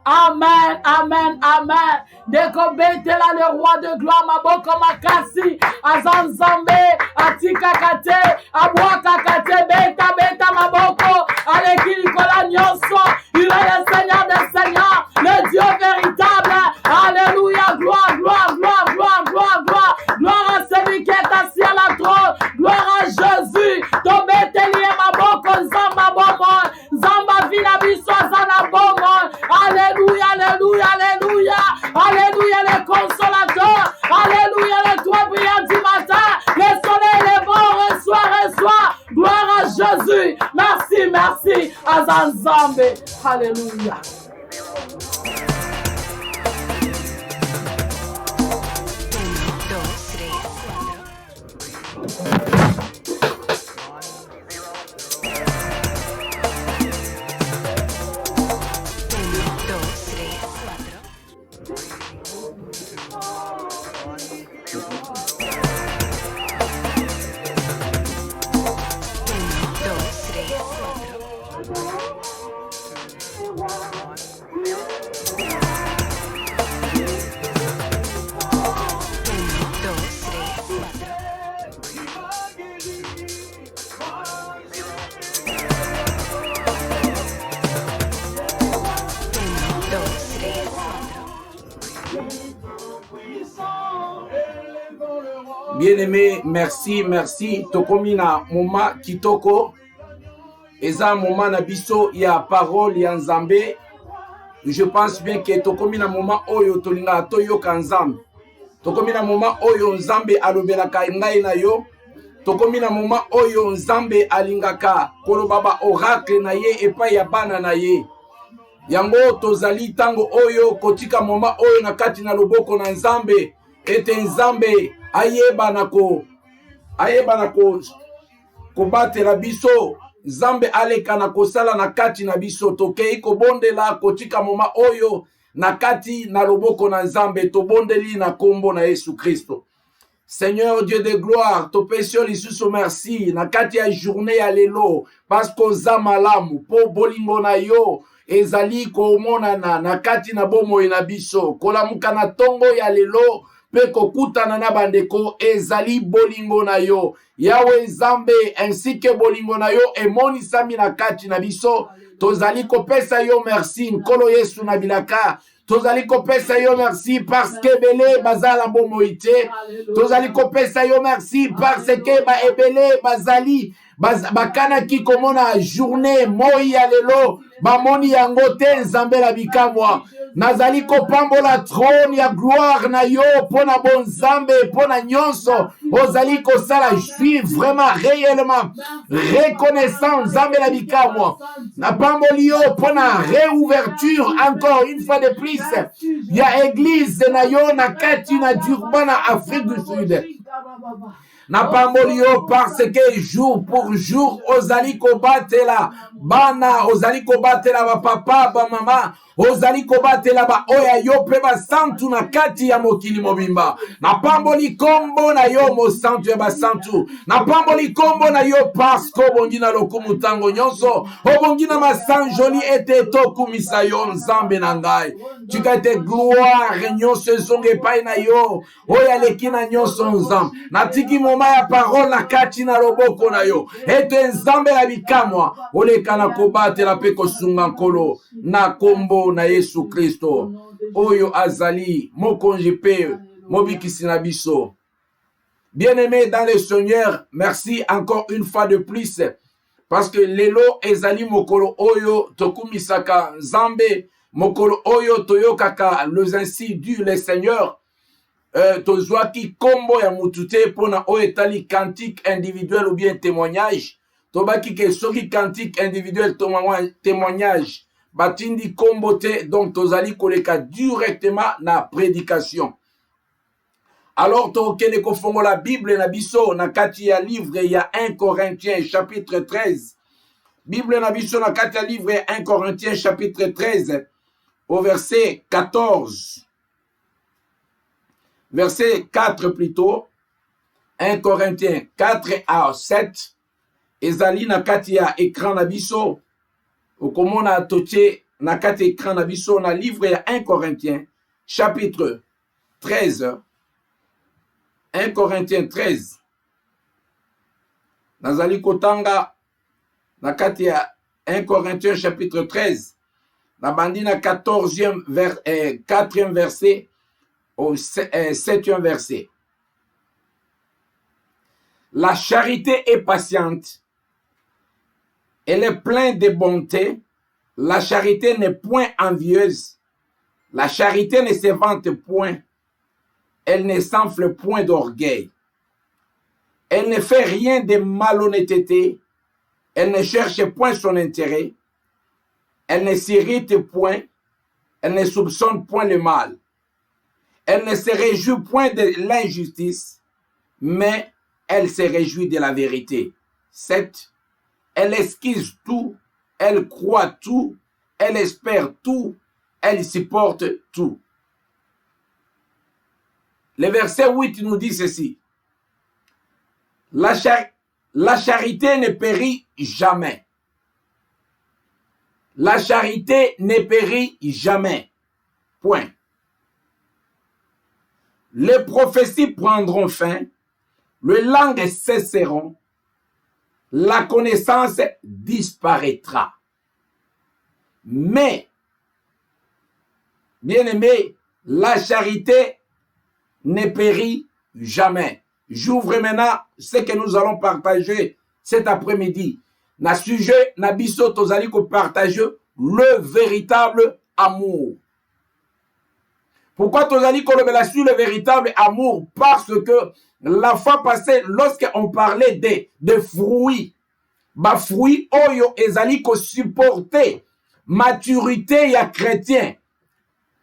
Amen, amen, amen. Deko betela le roi de gloire maboko makasi. Azan Nzambe, atika kate, abwaka kate, beta maboko. Aleki Nicolas Nyonso, il est le Seigneur des Seigneurs, le Dieu véritable. Alléluia, gloire, gloire, gloire, gloire, gloire, gloire. Gloire à celui qui est assis à la trône. Gloire à Jésus. Tobeteli maboko Nzamba bomon. Nzamba vina biso zana bomon. Alléluia, alléluia, alléluia. Alléluia, le consolateur. Alléluia, le toit brillant du matin. Le soleil levant, reçoit. Gloire à Jésus. Merci, merci. Azanzambe. Alléluia. Bien-aimé, merci. Tokomina moma kitoko. Eza moma na biso ya parole ya Nzambe. Je pense bien que tokomina moma oyo tolinga toyoka Nzambe. Tokomina moma oyo Nzambe alobelaka ngai na yo. Tokomina moma oyo Nzambe alingaka kolobaba oracle na ye epai ya bana na ye. Yango tozali tango oyo kotika moma oyo na kati na loboko na Nzambe. Ete Nzambe ayeba na kobatela biso. Nzambe aleka na kosala na kati na biso. Tokei kobondela kotika moma oyo na kati na loboko na Nzambe. Tobondeli na kombo na Yesu Kristo. Seigneur Dieu de gloire, topesio lisusu merci na kati ya journée ya lelo parce que oza malamu po bolingo na yo ezali komonana na kati na bomoi na biso kolamuka na tongo ya lelo pe kokutana na bandeko ezali bolingo na yo Yawe Nzambe ainsi que bolingo na yo emonisami na kati na biso tozali kopesa yo merci nkolo Yesu na bilaka. Tozali kopesa yo merci parce que belé bazala bomoite. Tozali kopesa yo merci parce que ba ebele bazali bakana ki komona journée moi ya lelo bamoni yango te nzambe na bikamwa. Nazali kopambola trône ya gloire na yo pona bon nzambe pona nyonso ozali kosala. Je suis vraiment réellement reconnaissant nzambe na bikamwa. Na pamboli yo pona réouverture encore une fois de plus ya église na yo na kati na Durban na Afrique du Sud. Na pamboli yo parce que jour pour jour ozali kobatela bana, ozali kobatela ba papa ba mama, ozali kobatela ba oya yo pe ba santu na kati ya mokili mobimba. Na pamboli kombo na yo mo santu ya ba santu. Na pamboli kombo na yo parce que bongi na lokumu tango nyonso obongi na masanjoli ete tokumisa yo nzambe na ngai. Tika ete gloire nyonso ezonge pai na yo oya leki na nyonso nzambe. Na tiki moma ya parole na kati na loboko na yo ete nzambe ya bikamwa oleka na kobatela pe kosunga nkolo na kombo na Yesu Kristo oyo azali mokonzi pe mobikisi na biso. Bien-aimé dans le Seigneur, merci encore une fois de plus parce que lelo ezali mokolo oyo tokumisaka nzambe, mokolo oyo toyokaka les ainsi dit le Seigneur. Tozwaki kombo ya mutute pona oyo etali cantique individuel ou bien témoignage. Tobaki ke soki cantique individuel témoignage batindi kombo te, donc tozali koleka directement na prédication. Alors tokende kofongo la Bible na biso na kati ya livre ya 1 Corinthiens chapitre 13. Bible na biso na kati ya livre 1 Corinthiens chapitre 13 au verset 14. Verset 4 plutôt. 1 Corinthiens 4 à 7. Ezali na kati ya écran na biso. Okomona toche na kati écran na biso na livre ya 1 Corinthiens chapitre 13. 1 Corinthiens 13. Nazali kotanga na kati ya 1 Corinthiens chapitre 13. Na bandi na 4e verset au 7e verset. La charité est patiente. Elle est pleine de bonté. La charité n'est point envieuse. La charité ne se vante point. Elle ne s'enfle point d'orgueil. Elle ne fait rien de malhonnêteté. Elle ne cherche point son intérêt. Elle ne s'irrite point. Elle ne soupçonne point le mal. Elle ne se réjouit point de l'injustice, mais elle se réjouit de la vérité. 7. Elle esquisse tout, elle croit tout, elle espère tout, elle supporte tout. Le verset 8 nous dit ceci. La charité ne périt jamais. La charité ne périt jamais. Point. Les prophéties prendront fin, les langues cesseront, la connaissance disparaîtra. Mais, bien-aimé, la charité ne périt jamais. J'ouvre maintenant ce que nous allons partager cet après-midi. Na sujet, na biso tozali ko partager le véritable amour. Pourquoi tozali kolobela sur le véritable amour? Parce que la fois passée, lorsqu'on parlait des fruits, ba fruits oyo ezali ko supporter maturité ya chrétien.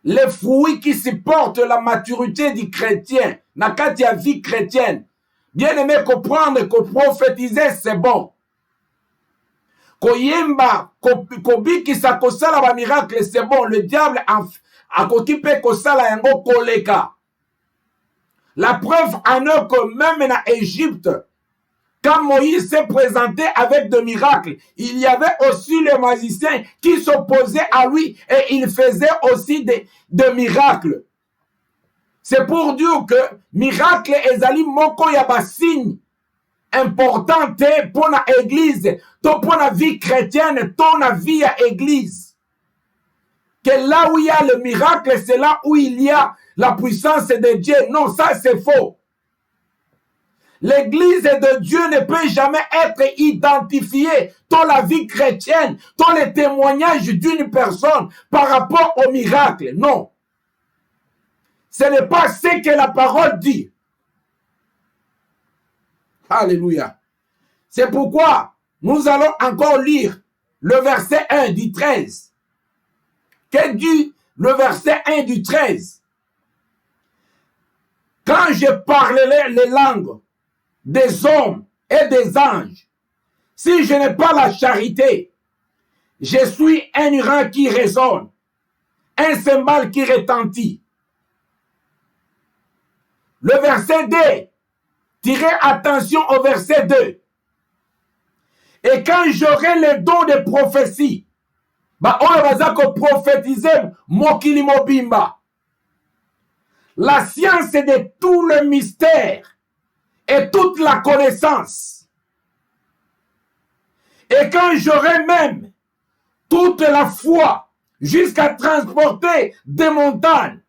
Les fruits qui supportent la maturité du chrétien, na kati ya vie chrétienne. Bien aimé, comprendre, que prophétiser, c'est bon. Koyemba, kobikisa kosala ba miracle, c'est bon. Le diable akokipe kosala yango koleka. La preuve en est que même en Égypte, quand Moïse s'est présenté avec des miracles, il y avait aussi les magiciens qui s'opposaient à lui et il faisait aussi des miracles. C'est pour dire que miracle ezali moko ya ba signe important pour la église, pour la vie chrétienne, pour la vie à église. Que là où il y a le miracle, c'est là où il y a la puissance de Dieu. Non, ça c'est faux. L'église de Dieu ne peut jamais être identifiée dans la vie chrétienne, dans les témoignages d'une personne par rapport au miracle. Non. Ce n'est pas ce que la parole dit. Alléluia. C'est pourquoi nous allons encore lire le verset 1 du 13. Qu'est-ce dit le verset 1 du 13? Quand je parlerai les langues des hommes et des anges, si je n'ai pas la charité, je suis un urin qui résonne, un cymbale qui retentit. Le verset 2, tirez attention au verset 2. Et quand j'aurai le don de prophétie, on va prophétiser mokili mobimba. La science de tout le mystère et toute la connaissance. Et quand j'aurai même toute la foi jusqu'à transporter des montagnes,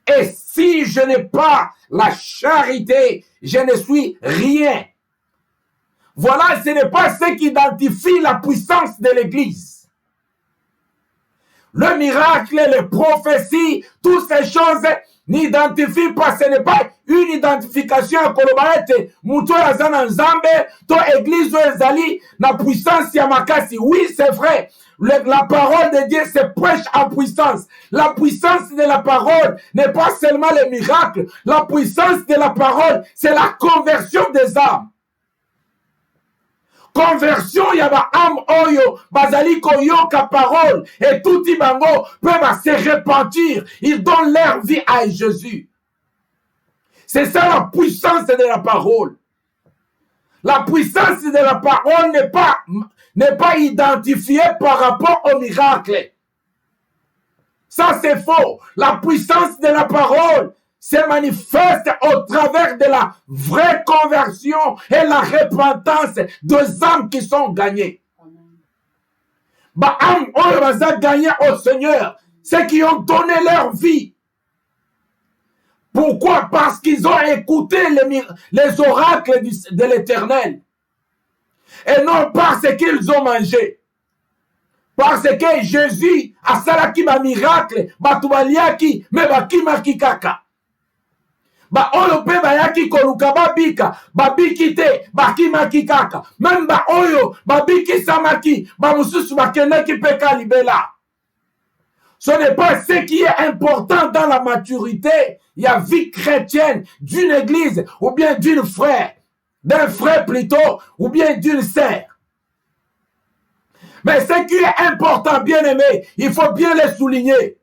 et si je n'ai pas la charité, je ne suis rien. Voilà, ce n'est pas ce qui identifie la puissance de l'Église. Le miracle, les prophéties, toutes ces choses n'identifient pas, ce n'est pas une identification à Kolobaete, Mouto Yazana Nzambe, to Église Ezali, la puissance Yamakasi. Oui, c'est vrai. La parole de Dieu se prêche en puissance. La puissance de la parole n'est pas seulement les miracles. La puissance de la parole, c'est la conversion des âmes. Conversion, yaba âme oyo, bazali koyoka parole, et tout ibango peuvent se repentir. Ils donnent leur vie à Jésus. C'est ça la puissance de la parole. La puissance de la parole n'est pas identifiée par rapport au miracle. Ça, c'est faux. La puissance de la parole se manifeste au travers de la vraie conversion et la repentance des âmes qui sont gagnées. Âmes ont gagné au Seigneur, ceux qui ont donné leur vie. Pourquoi? Parce qu'ils ont écouté les oracles de l'Éternel. Et non parce qu'ils ont mangé. Parce que Jésus a salaki ba miracle, batubaliaki, me bakimaki kaka. Oyo pe bayaki koluka babika, babiki te, bakimaki kaka. Même oyo, babiki samaki, bamususu bakendaki peka libela. Ce n'est pas ce qui est important dans la maturité. Il y a vie chrétienne d'une église ou bien d'un frère plutôt, ou bien d'une sœur. Mais ce qui est important, bien aimé, il faut bien le souligner.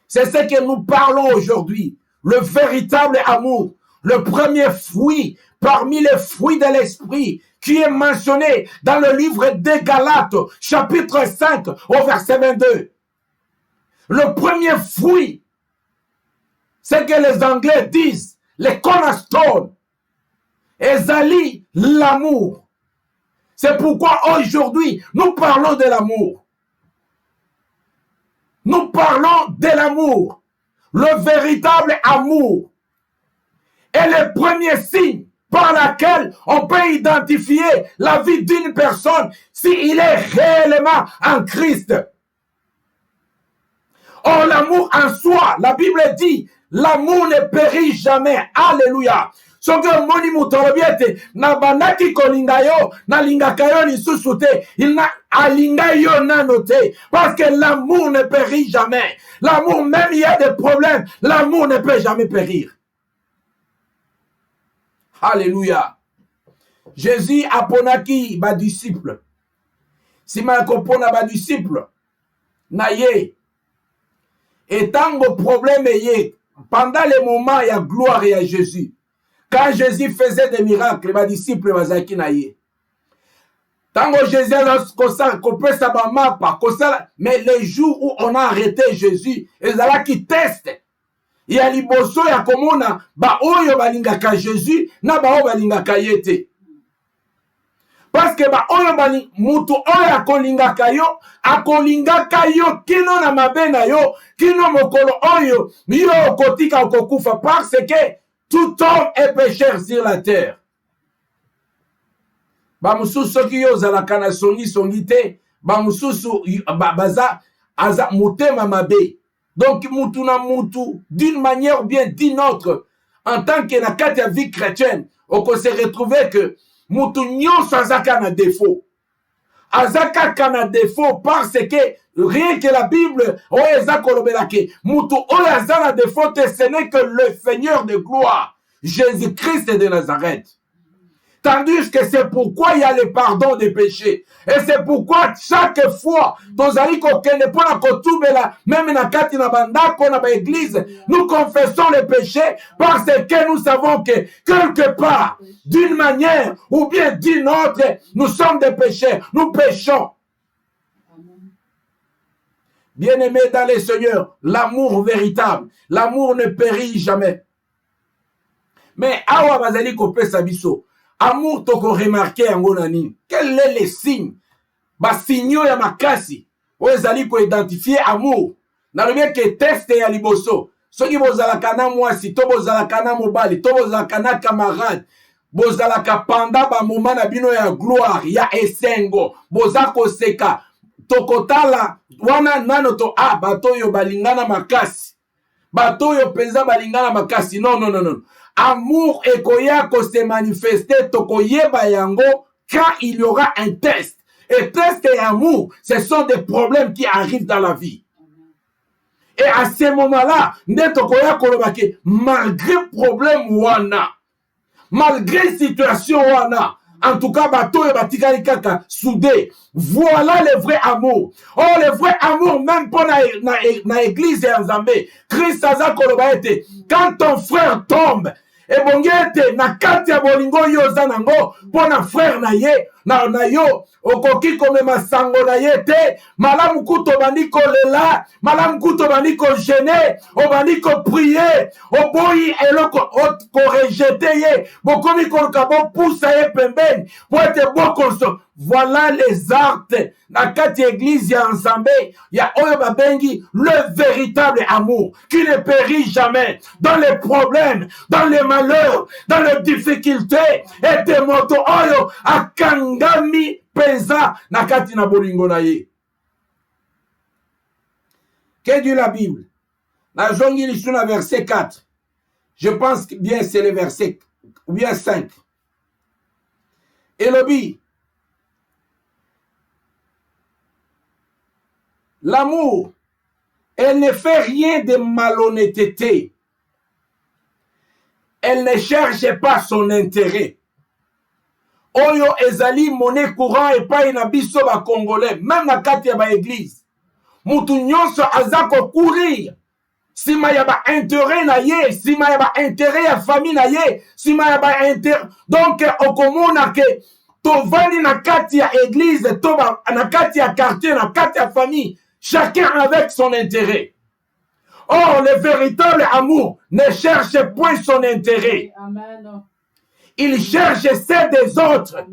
C'est ce que nous parlons aujourd'hui. Le véritable amour, le premier fruit parmi les fruits de l'esprit qui est mentionné dans le livre des Galates, chapitre 5, au verset 22. Le premier fruit, c'est que les Anglais disent, les cornerstones, ezali l'amour. C'est pourquoi aujourd'hui, nous parlons de l'amour. Nous parlons de l'amour, le véritable amour. Et le premier signe par lequel on peut identifier la vie d'une personne s'il est réellement en Christ. Or, l'amour en soi, la Bible dit, l'amour ne périt jamais. Alléluia. Soki moni mutolobiete na bandaki kolinga yo na lingaka yo lisusu te il na alinga yo nano te parce que l'amour ne périt jamais. L'amour, même il y a des problèmes, l'amour ne peut jamais périr. Alléluia. Jésus aponaki ba disciple. Si malkopona ba disciple na ye et tango problème ye pendant les moments il y a gloire et à Jésus. Quand Jésus faisait des miracles, les disciples bazaki na ye. Tango Jésus mais les jours où on a arrêté Jésus, ils allaient qui testent. Il y a liboso ya komona ba oyo balingaka Jésus na ba oyo balingaka yete. Parce que ba oyo mutu oyo akolingaka yo kino na mabena yo kino mokolo oyo yo kotika okokufa parce que tout homme est pécheur sur la terre. bamususu soki yo ozalaka na songi te bamususu baza aza motema mabe. Donc mutu na mutu d'une manière ou bien d'une autre en tant que na kati ya vie chrétienne on se retrouver que mutu nyonso azaka na défaut. Azaka na défaut parce que rien que la Bible oeza kolobela ke mutu oyo aza na défaut ce n'est que le Seigneur de gloire Jésus-Christ de Nazareth. Tandis que c'est pourquoi il y a le pardon des péchés. Et c'est pourquoi chaque fois, même dans l'église, nous confessons les péchés parce que nous savons que quelque part, d'une manière ou bien d'une autre, nous sommes des pécheurs. Nous péchons. Bien-aimés dans le Seigneur, l'amour véritable, l'amour ne périt jamais. Mais awa bazali kopesa biso. Amour toko remarqué yango nani. Quel est le signe? Ba signo ya makasi. Ozali ko identifier amour. Na lobi ke test ya liboso. Soki bozalaka na mwasi, to bozalaka na mobali, to bozalaka na camarade. Bozalaka panda ba moment na bino ya gloire, ya esengo. Bozako seka. Tokotala wana nano to bato yo balingana makasi. Bato yo penza balingana makasi. Non, non, non, non. Amour ekoya ko se manifester tokoyeba yango quand il y aura un test. Et test et amour, ce sont des problèmes qui arrivent dans la vie. Et à ce moment-là, malgré problème wana, malgré situation wana, en tout cas, bateau et batikali kaka soudé. Voilà le vrai amour. Oh, le vrai amour, même pour na église et en Zambé. Christ aza kolobaete. Quand ton frère tombe, et bon na kati ya bolingo yo zanango pona frère na ye na yo okoki komema sango na ye te malamu kuto bandiko lela malamu kuto bandiko gêner o bandiko prier o boyi eloko ko rejeter ye bokomi ko kabo poussa ye pembeni pour être bokonso. Voilà les actes na kati église ya ensemble ya oyo babengi le véritable amour qui ne périt jamais dans les problèmes, dans les malheurs, dans les difficultés et des motos oyo akangami pesa na kati na bolingo na ye. Que dit la Bible? Na jongi lisu na verset 4. Je pense bien c'est le verset ou bien 5. Elobi l'amour, elle ne fait rien de malhonnêteté. Elle ne cherche pas son intérêt. Oyo ezali monnaie courant et pas na biso ba congolais, même na kati ya ba église. Mutu nyonso azako courir. Sima ya ba intérêt na ye, sima ya ba intérêt ya famille na ye, sima ya ba intérêt. Donc okomona ke tovani na kati ya église, toba na kati ya quartier, na kati ya famille. Chacun avec son intérêt. Or, le véritable amour ne cherche point son intérêt. Amen. Il cherche celle des autres.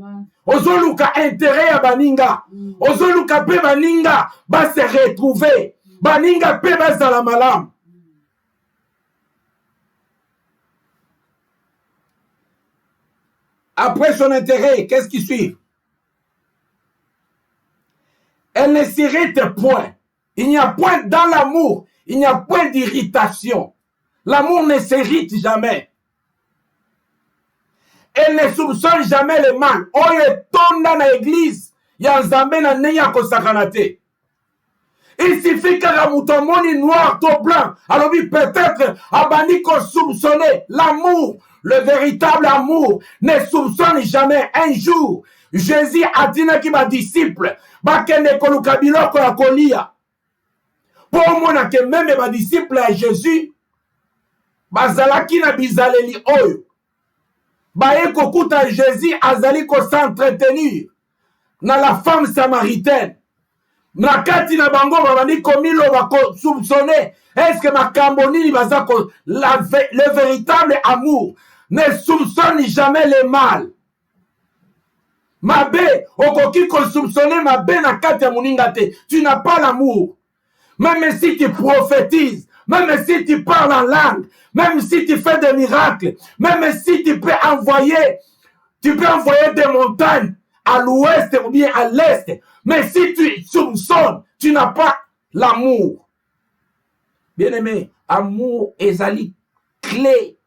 Ozoluka intérêt à baninga. Ozoluka pe baninga va se retrouver. Baninga pe bazala malam. Après son intérêt, qu'est-ce qui suit? Elle ne s'irrite point. Il n'y a point dans l'amour, il n'y a point d'irritation. L'amour ne s'irrite jamais. Elle ne soupçonne jamais le mal. Oye tonda na église, ya nzambe na neya kosakanate. Il suffit que la moutomoni noir to blanc. Alors oui, peut-être abani ko soupçonner l'amour. Le véritable amour ne soupçonne jamais. Un jour, Jésus a dit à ma disciple, bakende koluka biloko ya kolia. Pour moi, que même mes disciples à Jésus, bazalaki na bizaleli oyo. Baye kokuta Jésus azali ko s'entretenir na la femme samaritaine. Na kati na bango babani komilo bako soupçonner. Est-ce que makambo nini bazako le véritable amour ne soupçonne jamais le mal. Mabe okoki ko soupçonner mabe na kati ya muninga te. Tu n'as pas l'amour. Même si tu prophétises, même si tu parles en langue, même si tu fais des miracles, même si tu peux envoyer des montagnes à l'ouest ou bien à l'est. Mais si tu soupçonnes, tu n'as pas l'amour. Bien-aimé, amour est la clé.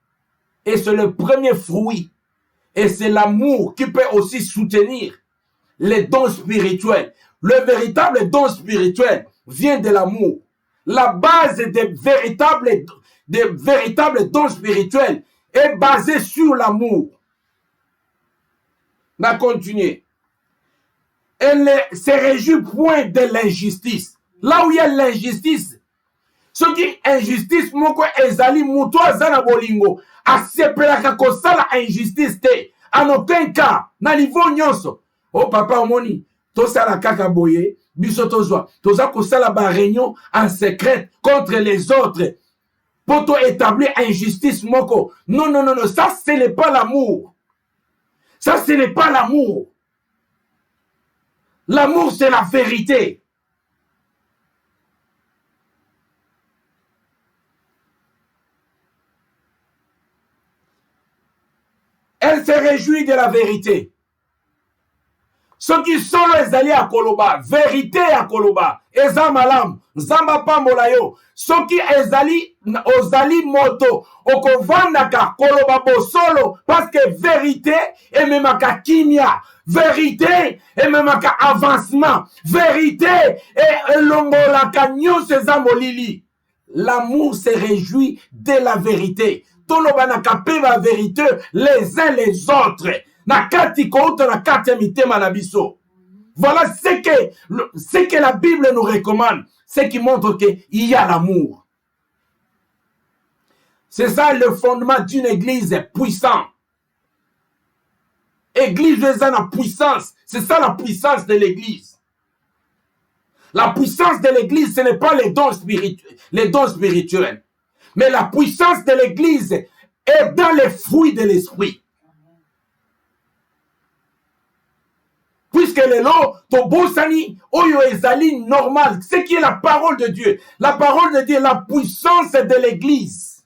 Et c'est le premier fruit. Et c'est l'amour qui peut aussi soutenir les dons spirituels. Le véritable don spirituel vient de l'amour. La base des véritables dons spirituels est basée sur l'amour. On va continuer. Elle ne se réjouit point de l'injustice. Là où il y a l'injustice, ce qui est injustice, moko ezali muto azana bolingo, asepelaka kosala injustice te. En aucun cas, na niveau nyonso. Oh papa omoni, tosala kaka boye, biso tozwa. Toza kosala ba réunion en secret contre les autres. Pour établir injustice moko. Non, non, non, non, ça ce n'est pas l'amour. Ça ce n'est pas l'amour. L'amour c'est la vérité. Elle se réjouit de la vérité. Ceux qui sont les alliés à Koloba, vérité à Koloba, Eza Malam, Zamba Pambolayo, ceux qui ezali ozali moto, Okovandaka, Koloba Bosolo, parce que vérité et même à kimia, vérité et même à avancement, vérité et longola kanyo sezamolili. L'amour se réjouit de la vérité. Tolobanaka pe la vérité les uns les autres. Nakati kouta nakati mitema na biso. Voilà ce que la Bible nous recommande, ce qui montre qu'il y a l'amour. C'est ça le fondement d'une église puissante. Église est la puissance. C'est ça la puissance de l'église. La puissance de l'église, ce n'est pas les dons spirituels. Mais la puissance de l'église est dans les fruits de l'esprit. Puisque les lots, tobosani, oyo ezali normal, ce qui est la parole de Dieu. La parole de Dieu, la puissance de l'église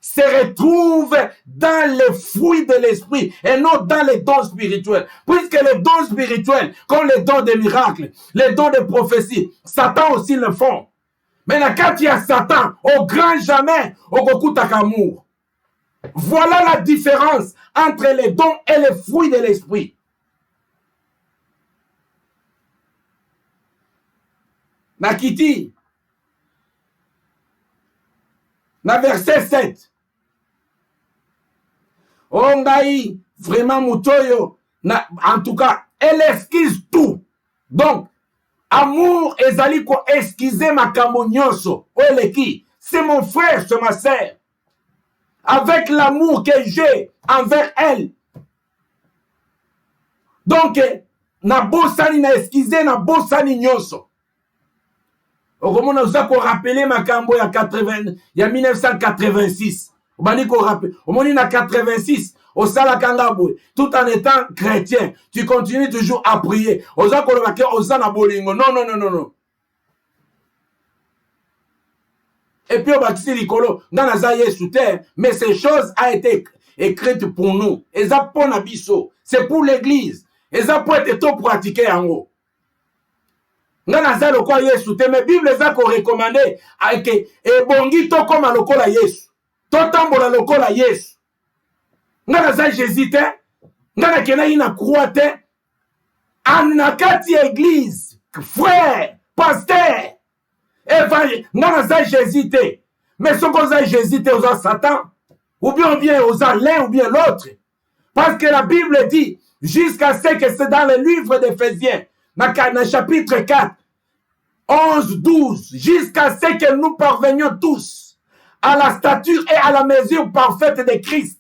se retrouve dans les fruits de l'esprit et non dans les dons spirituels. Puisque les dons spirituels, comme les dons des miracles, les dons de prophétie, Satan aussi le font. Mais quand il y a Satan, au grand jamais, au goku takamour. Voilà la différence entre les dons et les fruits de l'esprit. Nakiti, na verset 7. Ongai, vraiment mutoyo, en tout cas, elle esquisse tout. Donc, amour ezali ko esquiser makambo nyonso. Oleki, c'est mon frère, c'est ma sœur. Avec l'amour que j'ai envers elle. Donc, na bosani na esquiser na bosani nyonso. Comment nous a rappelé makambo ya 80, ya 1986. Obani ko rappelé. Omoni na 86. Au Salakangabou, tout en étant chrétien, tu continues toujours à prier. Oza kolobake oza na bolingo. Non, non, non, non, non. Et puis, on va dire, Nicolo, dans la zaye sous terre, mais ces choses ont été écrites pour nous. Et ça, pour Nabiso, c'est pour l'église. Et ça, pour être tout pratiqué en haut. Dans la zaye, le quoi Yesu, mais Bible, les a recommandé, et bongi to comme à l'okola Yesu. Totambola l'okola Yesu. Ngana za Jésus te, ngana kena ina croix te, anakati église, frère, pasteur, évangile, ngana za Jésus te, mais ce qu'on a Jésus te aux Satan, ou bien aux l'un ou bien l'autre, parce que la Bible dit, jusqu'à ce que c'est dans le livre d'Éphésiens, dans chapitre 4, 11, 12, jusqu'à ce que nous parvenions tous à la stature et à la mesure parfaite de Christ.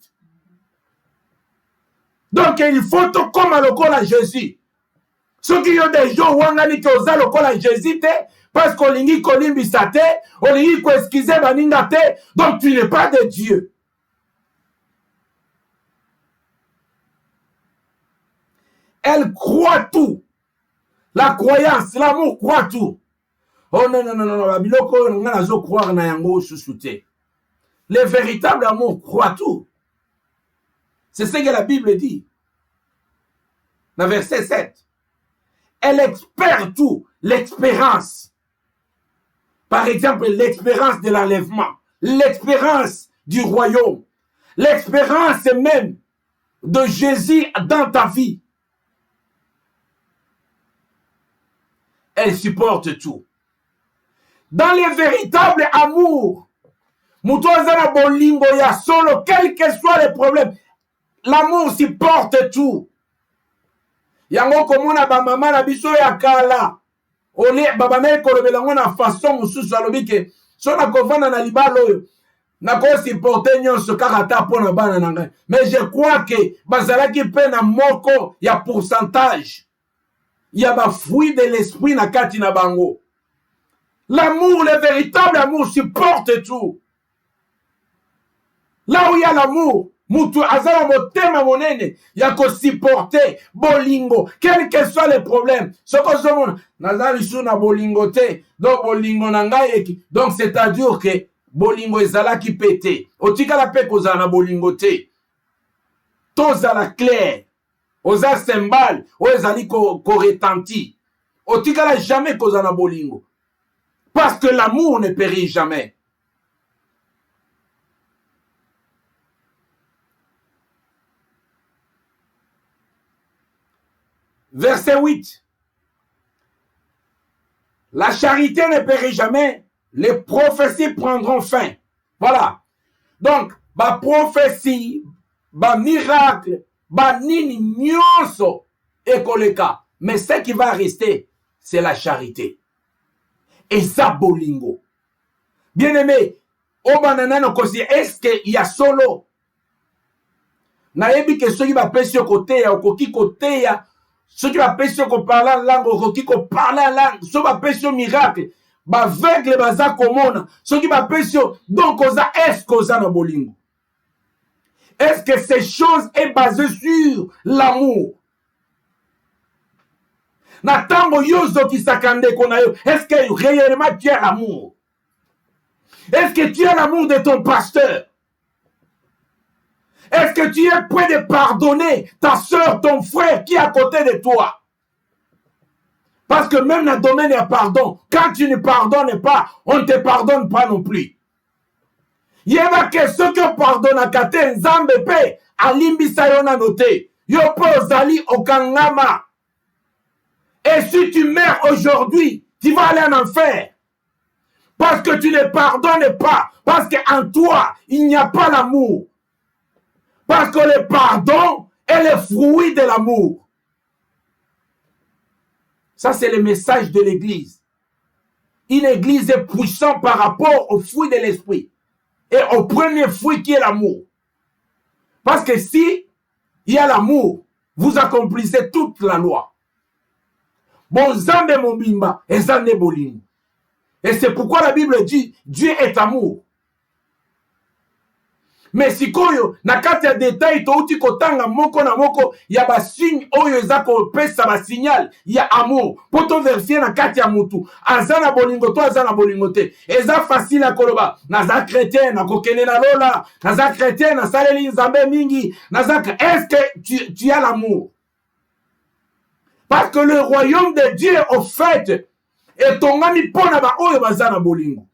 Donc, il faut tout comme à l'école à Jésus. Ceux qui ont des gens où on a dit qu'ils ont l'école à Jésus, parce qu'on lingi kolimbi sate, on lingi ko esquiser baningate, donc tu n'es pas de Dieu. Elle croit tout. La croyance, l'amour croit tout. Oh non, non, non, non, la biloko, on a zo croire na yango chouchouté. Le véritable amour croit tout. C'est ce que la Bible dit. dans verset 7. Elle espère tout, l'expérience. Par exemple, l'expérience de l'enlèvement, l'expérience du royaume, l'expérience même de Jésus dans ta vie. Elle supporte tout. Dans les véritables amours, Mutuazana bolingo ya solo, quels que soient les problèmes, l'amour supporte tout. Yango komona ba mama na biso ya kala. Ole baba me kolobelango na façon mususu alobi ke so na kovanda na libalo oyo na ko supporter nyonso kaka ta pona bana na ngai. Mais je crois que bazalaki pe na moko ya pourcentage. Ya ba fruit de l'esprit na kati na bango. L'amour, le véritable amour supporte tout. Là où il y a l'amour, mutu azala motema monene ya ko supporter bolingo, quel que soit les problèmes. Soko somona nazali su na bolingo te, donc bolingo na ngai eki. Donc c'est-à-dire que bolingo ezalaki pété. Otikala pe kozala na bolingo te. Tozala clair. Oza symbole, o ezali ko retenti. Otikala jamais kozala na bolingo. Parce que l'amour ne périt jamais. Verset 8. La charité ne périt jamais, les prophéties prendront fin. Voilà. Donc, ba prophétie, ba miracle, ba nini nyonso ekoleka. Mais ce qui va rester, c'est la charité. Et ça, bolingo. Bien aimé, au banana, est-ce qu'il y a solo? Naebi que ceux qui va pêcher au côté, au côté, ceux qui va pêcher au parler en langue, au qui parler en langue, ceux qui va pêcher au miracle, bah avec les bazar communs, ceux qui va pêcher, donc est-ce qu'on a dans bolingo? Est-ce que ces choses est basées sur l'amour? Natango yozo qui sakande konayo. Est-ce que réellement tu as l'amour? Est-ce que tu as l'amour de ton pasteur? Est-ce que tu es prêt de pardonner ta soeur, ton frère qui est à côté de toi? Parce que même dans le domaine du pardon, quand tu ne pardonnes pas, on ne te pardonne pas non plus. Il y a que ceux qui pardonnent à Kate Nzambe pe alimbi sayona noté. Yo po zali okangama. Et si tu meurs aujourd'hui, tu vas aller en enfer. Parce que tu ne pardonnes pas. Parce qu'en toi, il n'y a pas l'amour. Parce que le pardon est le fruit de l'amour. Ça, c'est le message de l'Église. Une Église est puissante par rapport au fruit de l'Esprit. Et au premier fruit qui est l'amour. Parce que si il y a l'amour, vous accomplissez toute la loi. Bon, Zambé Mobimba et Zambé Bolingo. Et c'est pourquoi la Bible dit Dieu est amour. Mais si koyo, nakati ya détail, to uti kotanga moko na moko, ya ba signe oyo ezako pesa ba signal, ya amour. Poto versier nakati ya mutu. Azana bolingo to azana bolingo te. Eza facile à koloba. Naza chrétien, na kokene na lola. Naza chrétien, na saleli nzambe mingi. Naza, est-ce que tu as l'amour? Parce que le royaume de Dieu, au fait, est ton ami pona ba oyo bazana bolingo.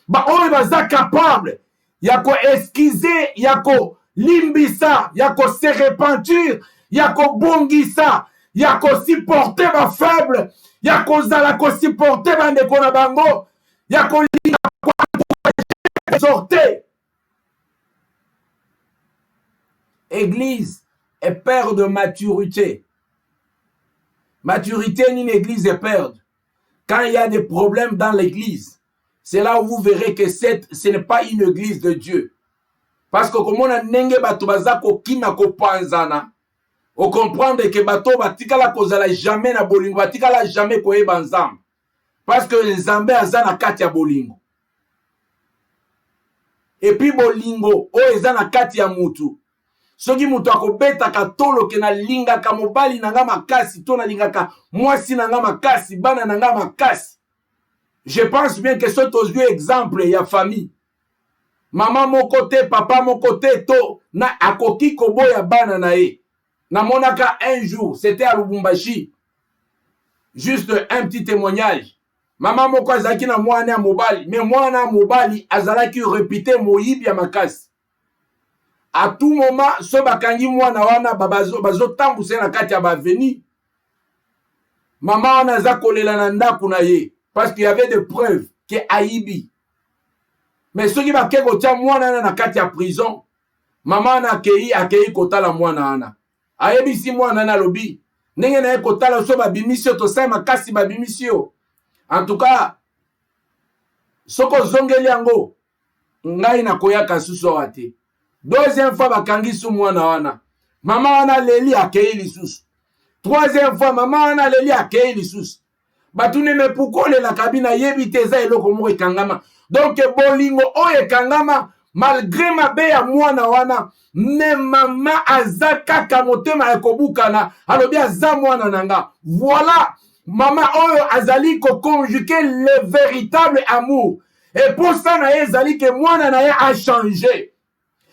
Ba oyo baza capable. Yako esquiser, yako limbisa, yako se repentir, yako bongisa, yako supporter ba faible, yako zalako supporter ba ndeko na bango, yako linga kwa sorter. Église est père de maturité. Maturité d'une église est perdue. Quand il y a des problèmes dans l'église, c'est là où vous verrez que ce n'est pas une église de Dieu. Parce que comme on a nenge bato bazako kina ko panzana, on comprend que bato batikala kozala jamais na bolingo, batikala jamais ko eba nzambe. Parce que nzambe azana kati ya bolingo. Et puis bolingo o ezana kati ya mutu. Soki mutu akobeta katolo ke na linga ka mobali nanga makasi, to na linga ka mwasi nanga makasi, bana nanga makasi. Je pense bien que c'est aux yeux exemple, il y a famille. Maman mon côté, papa mon côté, to na akoki kobo ya bana na e. namonaka un jour, c'était à Lubumbashi. Juste un petit témoignage. Maman moko azalaki na mwana ya mobali, mais mwana ya mobali azalaki répété moyibi ya makasi. À tout moment, so bakangi mwana wana bazo tambuse na kati ya baveni. Maman wana aza kolela na ndako na ye parce qu'il y avait des preuves que aibi. Mais soki bake kotia mwana na kati ya prison, maman wana akei kotala mwana wana. Ayebisi mwana na lobi. Ndenge na ye kotala so babimisio tosala makasi babimisio. En tout cas, soko zongeli yango ngai na koyaka susu wate. Deuxième fois bakangi su mwana wana. Mama wana leli akei lisusu. Troisième fois mama wana leli akei lisusu. Batune me pukole la kabina yebi teza eloko moko ekangama. Donc bolingo oyo ekangama malgré mabe ya mwana wana, me mama aza kaka motema ya kobukana alobi aza mwana nanga. Voilà, mama oyo azali ko conjuguer le véritable amour. Et pour ça na ye ezali ke mwana na ye a changé.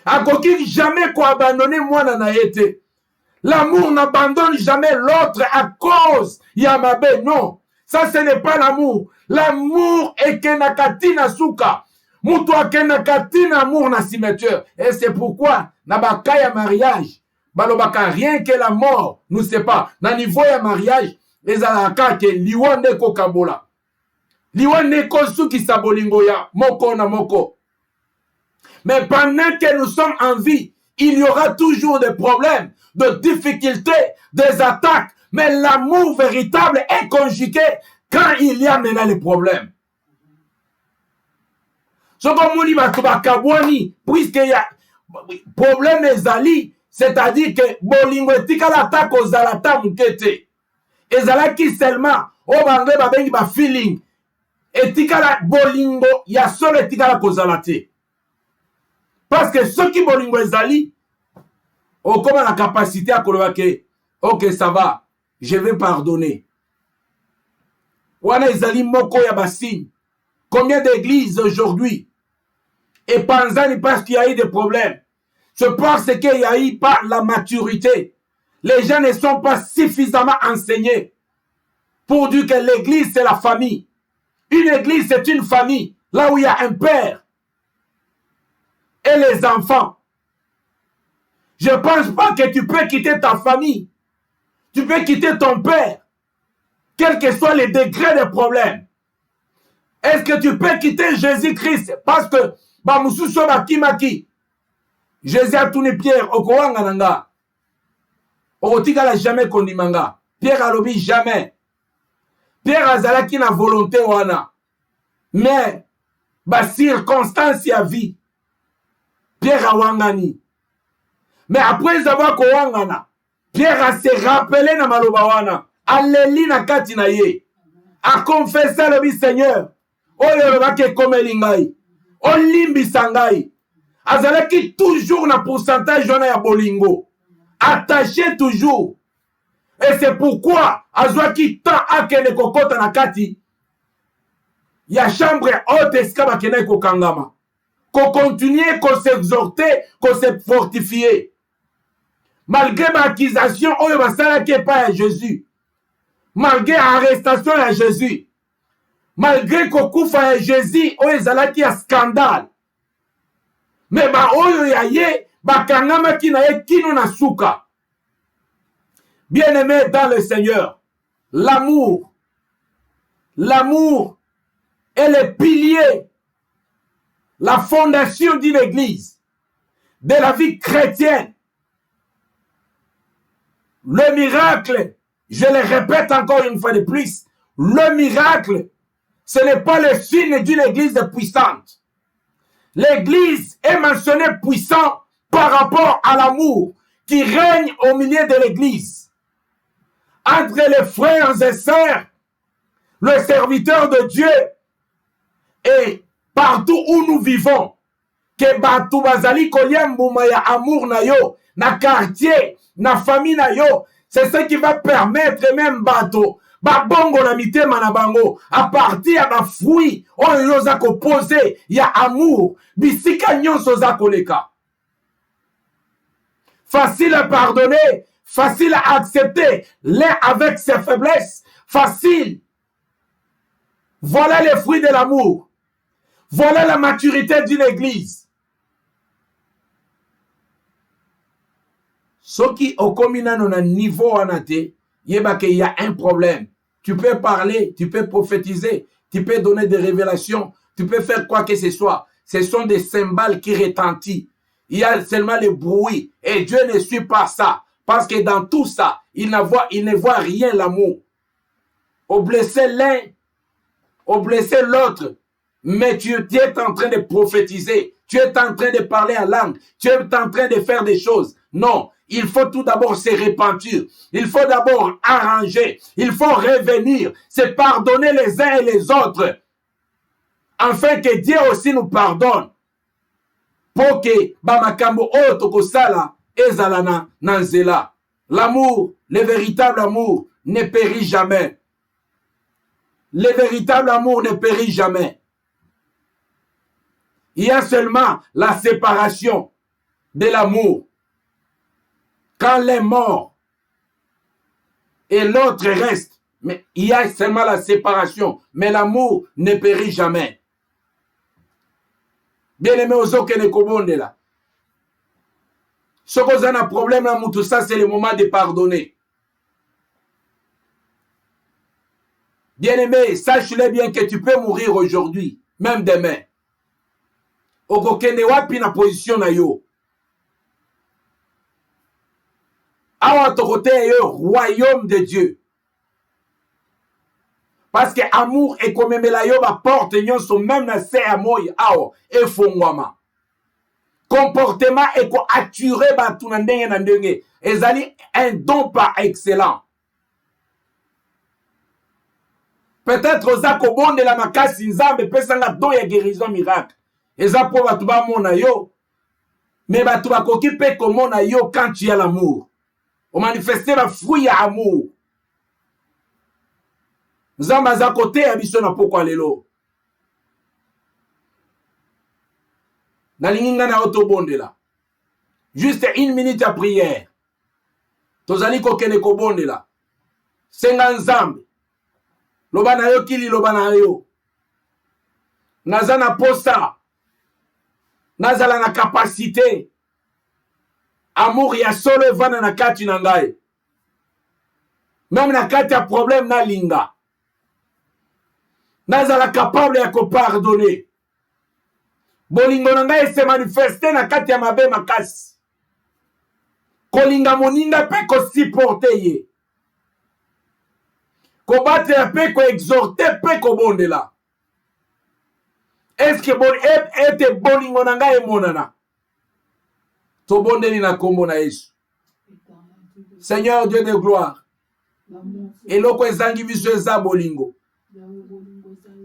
Akoki jamais ko abandonner mwana na ye te. L'amour n'abandonne jamais l'autre à cause ya mabe. Non, ça ce n'est pas l'amour. L'amour est kenakatina suka. Mutu akenakatina amour na cimetière. Et c'est pourquoi na bakaya mariage balobaka rien que la mort nous sépare. Na niveau ya mariage ezalaka ke liwande ko kabola. Liwande ko suki sabolingo ya moko na moko. Mais pendant que nous sommes en vie, il y aura toujours des problèmes, de difficultés, des attaques. Mais l'amour véritable est conjugué quand il y a maintenant les problèmes. Ce qu'on dit, puisque il y a problème ezali, c'est-à-dire que bolingo etika l'attaque aux alata mukete. Ezalaki seulement au bangé babengi ba feeling. Etika la bolingo ya solo etika la kozalate. Parce que ceux qui bolingo ezali, ont comme la capacité à dire ok, ça va, je vais pardonner. Wana ezali moko ya basine. Combien d'églises aujourd'hui? Et Panzani parce qu'il y a eu des problèmes. Je pense qu'il y a eu pas la maturité. Les gens ne sont pas suffisamment enseignés pour dire que l'église c'est la famille. Une église c'est une famille. Là où il y a un père et les enfants. Je ne pense pas que tu peux quitter ta famille. Tu peux quitter ton père. Quel que soit les degrés de problème. Est-ce que tu peux quitter Jésus-Christ? Parce que Jésus a tourné Pierre au Kouanga nanga. Otika la jamais kondimanga. Pierre a lobi jamais. Pierre a zalaki na volonté wana. Mais ba circonstance ya vie. Pierre a wangani. Mais après avoir kowangana, Pierre a se rappelé na maloba wana. Aleli na kati na ye. A confessé le Seigneur. Oyo lobake komeli ngai. Olimbi sangai. Azalaki toujours na pourcentage wana ya bolingo. Attaché toujours. Et c'est pourquoi azwaki tant akene kokota na kati. Ya chambre haute eskaba kene kokangama. Ko continuer, ko s'exhorter, ko se fortifier. Malgré ma accusation, oyo basalaki pas à Jésus. Malgré l'arrestation à Jésus. Malgré kokufa à Jésus, oyo ezalaki ya scandale. Mais ba oyo ya ye, bakangama ki na ye kino na suka. Bien-aimé dans le Seigneur, l'amour est le pilier, la fondation d'une église, de la vie chrétienne. Le miracle, je le répète encore une fois de plus, le miracle, ce n'est pas le signe d'une église puissante. L'église est mentionnée puissante par rapport à l'amour qui règne au milieu de l'église. Entre les frères et sœurs, le serviteur de Dieu, et partout où nous vivons, que batu bazali koliambuma ya amour na yo, na quartier, na famille na yo, c'est ce qui va permettre même bato, ba bongo na mitema na bango, à partir ya ba fruit, oyo yo za ko poser ya amour, bisika nyonso za koleka. Facile à pardonner, facile à accepter l'un avec ses faiblesses, facile. Voilà les fruits de l'amour. Voilà la maturité d'une église. Ce qui au communal on a niveau en athée, il y a un problème. Tu peux parler, tu peux prophétiser, tu peux donner des révélations, tu peux faire quoi que ce soit. Ce sont des cymbales qui retentissent. Il y a seulement le bruit. Et Dieu ne suit pas ça. Parce que dans tout ça, il ne voit rien l'amour. Au blesser l'un, au blesser l'autre. Mais tu es en train de prophétiser. Tu es en train de parler en langue. Tu es en train de faire des choses. Non. Il faut tout d'abord se repentir. Il faut d'abord arranger. Il faut revenir. Se pardonner les uns et les autres. Afin que Dieu aussi nous pardonne. Pour que bamakambo oto kosala ezalana nanzela. L'amour, le véritable amour ne périt jamais. Le véritable amour ne périt jamais. Il y a seulement la séparation de l'amour. Quand l'un est mort et l'autre reste, mais il y a seulement la séparation. Mais l'amour ne périt jamais. Bien-aimé, ozoke ne kobonde là. Ce qu'on a un problème là, tout ça, c'est le moment de pardonner. Bien-aimé, sache-le bien que tu peux mourir aujourd'hui, même demain. Okokende wapi na position na yo. Awa tokote yo royaume de Dieu. Parce que amour et comme la yo ba porte nyonso même na se amoy awa e fongwama. Comportement et ko attirer ba tuna ndenge na ndenge. Ezali un don par excellent. Peut-être oza ko bonde la makasi nzambe pesa nga don ya guérison miracle. Eza po batu ba mona yo. Mais batu ba koki pe ko mona yo quand tu as l'amour. On manifeste ba fruit ya amour. Nzambe aza kote ya biso na pokwa lelo. Nalingi nga na oto bonde la. Juste une minute à prière. Tozali kokene ko bonde la. Senga nzambe. Loba na yo kili loba na yo. Naza na posa. Nazala na capacité. Amour ya solo evana na kati na ngai. Même na kati ya problème na linga. Nazala capable ya ko pardonner. Bolingo na ngai se manifeste na kati ya mabe makasi. Kolinga moninga pe ko supporter ye. Ko battre pe ko exhorter pe ko bondela. Est-ce que bon ete bolingo na ngai monana? To bondeli na kombo na Yesu. Seigneur Dieu de gloire. Eloko ezangi biso eza bolingo.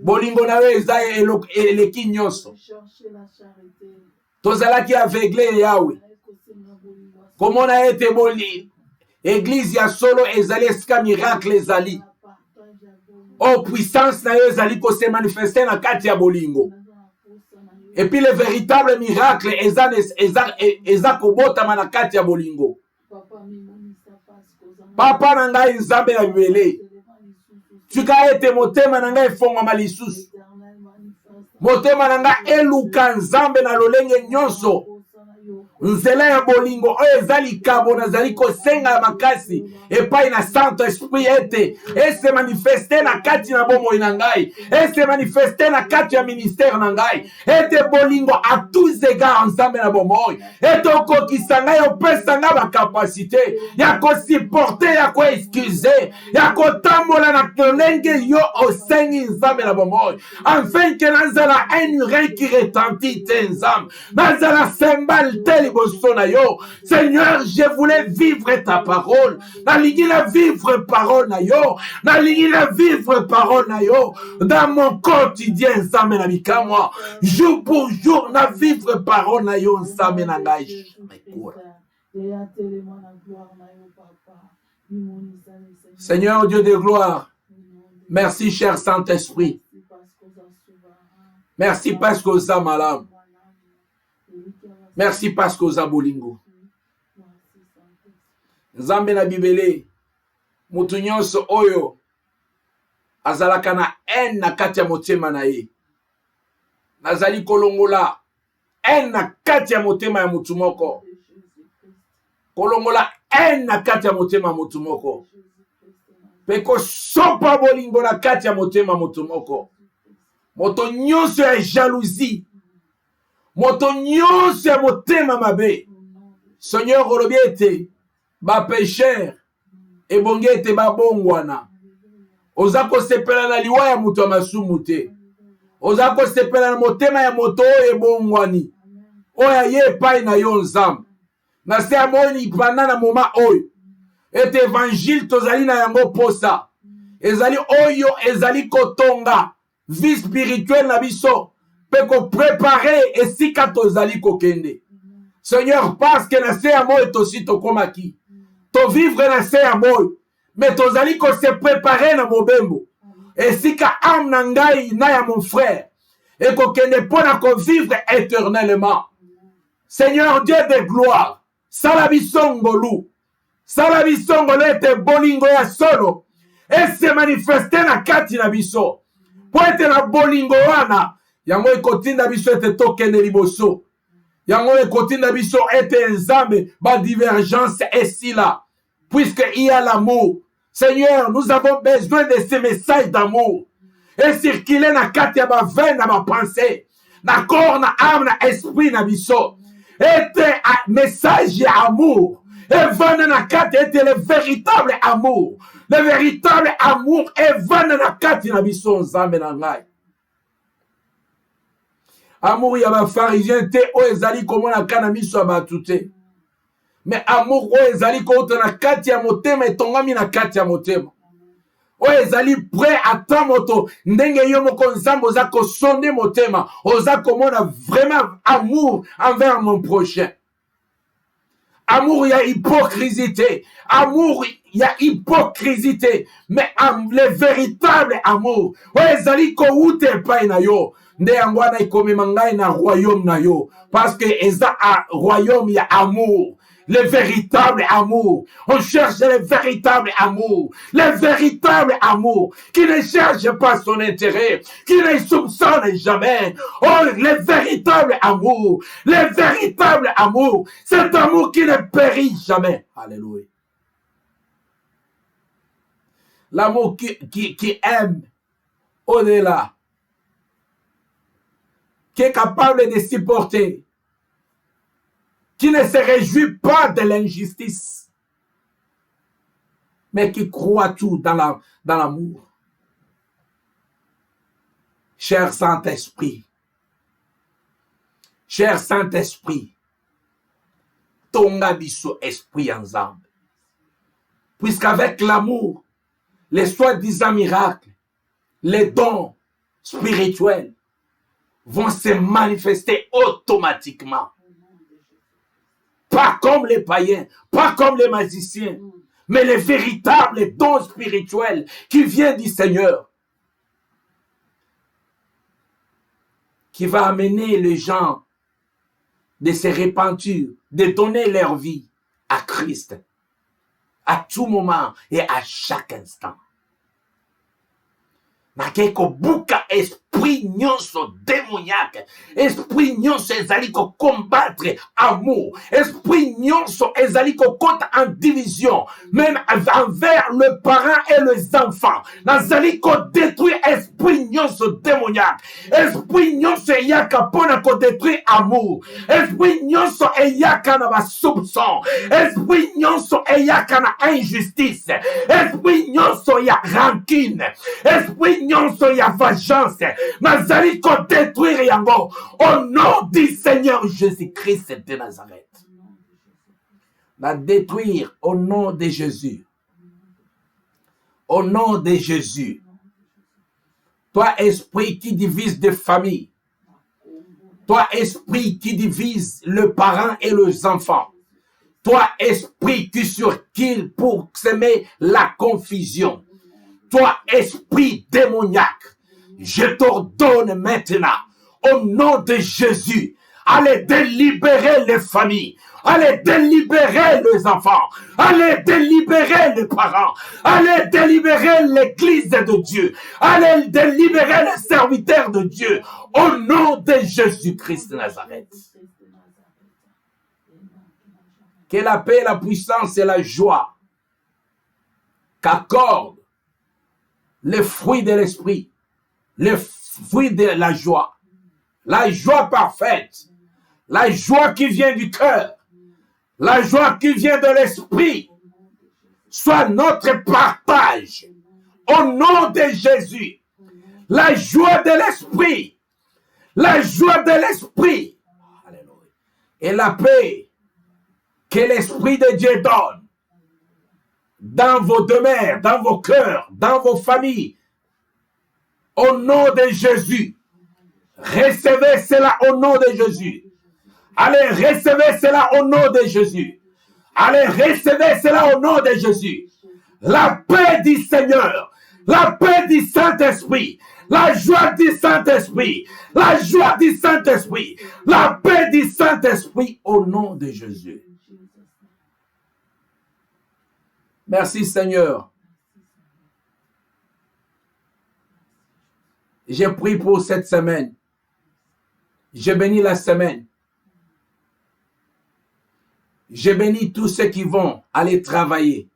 Bolingo na we eza eleki nyonso. Tozalaki aveugle Yahweh. Comment na ete boli? Église ya solo ezali esika miracle ezali. Oh puissance na yo ezali ko se manifester na kati ya bolingo. Et puis le véritable miracle eza kobota manakati ya bolingo. Papa na ngai nzambe ya bibele. Tuka ete motema na ngai fongwa lisusu. Motema na ngai eluka nzambe na lolenge nyonso. Nzela ya bolingo oyo ezali kabo nazali kosenga makasi epai na Saint Esprit ete se manifeste na kati na bomoi na ngai se manifeste na kati ya ministère na ngai ete bolingo à tous égards nzambe na bomoi ete okokisa ngai opesa ngai bakapasité ya kosupporter ya koexcuse ya kotambola na lolenge yo osengi nzambe na bomoi afin que nazala un rein qui retentit te nzambe nazala symbole tel Seigneur, je voulais vivre ta parole. Nalingi la vivre parole na yo. Nalingi la vivre parole na yo. Dans mon quotidien, nzambe na bikamwa. Jour pour jour, na vivre parole na yo, nzambe na ngai. Seigneur Dieu de gloire, merci cher Saint-Esprit. Merci parce que vous êtes malade. Merci parce que vous avez bolingo. Nzambe na bibele mutu nyonso oyo azalaka na haine na kati ya motema na ye. Nazali kolongola haine na kati ya motema ya mutu moko. Kolongola haine na kati ya motema ya mutu moko. Peko sopa bolingo na kati ya motema mutu moko. Moto nyonso ya jalousie. Moto nyonso ya motema mabe. Seigneur olobi ete ba pécheur ebongi ete babongwana. Oza kosepela na liwa ya mutu ya masumu te. Oza kosepela na motema ya moto oyo ebongwani. Oya ye epai na yo Nzambe. Na se amoni ipana na moma oyo. Ete évangile tozali na yango posa. Ezali oyo ezali kotonga vie spirituelle na biso. Pe ko préparer esika tozali kokende. Seigneur, parce que na se amoy tosi tokomaki. To vivre na se amoy. Mais tozali ko se préparer na mobembo. Esika am na ngai na ya mon frère. Et kokende pona ko vivre éternellement. Seigneur Dieu de gloire. Salabisongolu. Salabisongolu ete bolingo ya solo. Et se manifester na kati na biso. Po ete na bolingo wana. Yango ekotinda biso ete tokende liboso. Yango ekotinda biso ete Nzambe ba divergence ici là. Puisque il y a l'amour. Seigneur, nous avons besoin de ces messages d'amour. Et circuler na kati ya ba veine na ba pensée. Na corps, na âme, na esprit na biso. Ete message ya amour. Et vende na kati ete le véritable amour. Le véritable amour et vende na kati na biso Nzambe na ngai. Amour ya ba pharisien te o ezali komona kana miso abatu te. Mais amour o ezali kota na kati ya motema etongami na kati ya motema. O ezali prêt ata moto ndenge yo moko Nzambe oza kosonde motema. Oza komona vraiment amour envers mon prochain. Amour ya hypocrisie. Amour ya hypocrisie. Mais le véritable amour. O ezali ko ute pa na yo. Nde yango wana ikomema ngai na royaume na yo. Parce que eza a royaume ya amour. Le véritable amour. On cherche le véritable amour. Le véritable amour. Qui ne cherche pas son intérêt. Qui ne soupçonne jamais. Oh, le véritable amour. Le véritable amour. Cet amour qui ne périt jamais. Alléluia. L'amour qui aime au-delà. Qui est capable de supporter. Qui ne se réjouit pas de l'injustice, mais qui croit tout dans l'amour. Cher Saint-Esprit, tonga biso esprit ensemble. Puisqu'avec l'amour, les soi-disant miracles, les dons spirituels vont se manifester automatiquement. Pas comme les païens, pas comme les magiciens, mais les véritables dons spirituels qui viennent du Seigneur. Qui va amener les gens de se repentir, de donner leur vie à Christ. À tout moment et à chaque instant. Nakeko buka esprit nyonso démoniaque. Esprit nyonso ezali ko combattre amour. Esprit nyonso ezali ko compte en division. Même envers le parent et les enfants. Nazali ko détruire esprit nyonso démoniaque. Esprit nyonso eyaka pona ko détruire amour. Esprit nyonso eyaka na ba soupçon. Esprit nyonso eyaka na injustice. Esprit nyonso ya rancune. Esprit nyonso ya vengeance. Nazali ko détruire yango au nom du Seigneur Jésus-Christ de Nazareth. La détruire au nom de Jésus. Au nom de Jésus. Toi, esprit qui divise des familles. Toi, esprit qui divise le parent et les enfants. Toi, esprit qui surquille pour semer la confusion. Toi, esprit démoniaque, je t'ordonne maintenant, au nom de Jésus, allez délibérer les familles, allez délibérer les enfants, allez délibérer les parents, allez délibérer l'église de Dieu, allez délibérer les serviteurs de Dieu, au nom de Jésus-Christ de Nazareth. Que la paix, la puissance et la joie qu'accordent les fruits de l'esprit, les fruits de la joie parfaite, la joie qui vient du cœur, la joie qui vient de l'esprit, soit notre partage au nom de Jésus. La joie de l'esprit, la joie de l'esprit, et la paix que l'Esprit de Dieu donne dans vos demeures, dans vos cœurs, dans vos familles, au nom de Jésus. Recevez cela au nom de Jésus. Allez, recevez cela au nom de Jésus. Allez, recevez cela au nom de Jésus. La paix du Seigneur, la paix du Saint-Esprit, la joie du Saint-Esprit, la joie du Saint-Esprit, la paix du Saint-Esprit au nom de Jésus. Merci Seigneur. J'ai prié pour cette semaine. J'ai béni la semaine. J'ai béni tous ceux qui vont aller travailler.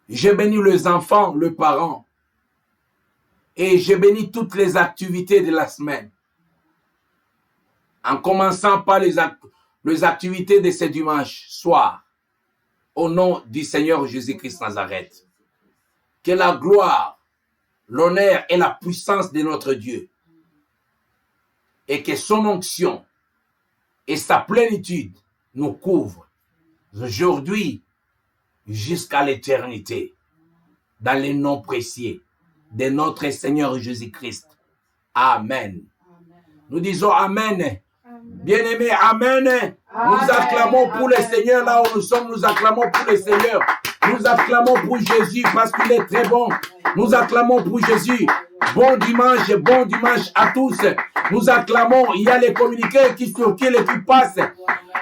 J'ai béni les enfants, les parents. Et j'ai béni toutes les activités de la semaine. En commençant par les activités de ce dimanche soir. Au nom du Seigneur Jésus-Christ Nazareth. Que la gloire, l'honneur et la puissance de notre Dieu et que son onction et sa plénitude nous couvrent aujourd'hui jusqu'à l'éternité dans les noms précieux de notre Seigneur Jésus-Christ. Amen. Nous disons Amen. Bien-aimés, Amen. Nous acclamons pour le Seigneur là où nous sommes. Nous acclamons pour le Seigneur. Nous acclamons pour Jésus parce qu'il est très bon. Nous acclamons pour Jésus. Bon dimanche à tous. Nous acclamons. Il y a les communiqués qui circulent et qui passent.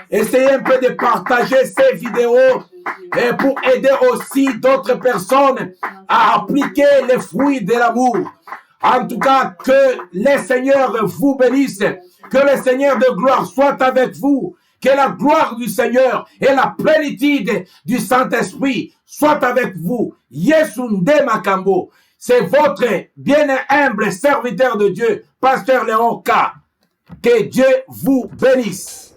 Essayez un peu de partager ces vidéos et pour aider aussi d'autres personnes à appliquer les fruits de l'amour. En tout cas, que le Seigneur vous bénisse. Que le Seigneur de gloire soit avec vous. Que la gloire du Seigneur et la plénitude du Saint-Esprit soient avec vous. Yesunde Makambo. C'est votre bien humble serviteur de Dieu, Pasteur Léon K. Que Dieu vous bénisse.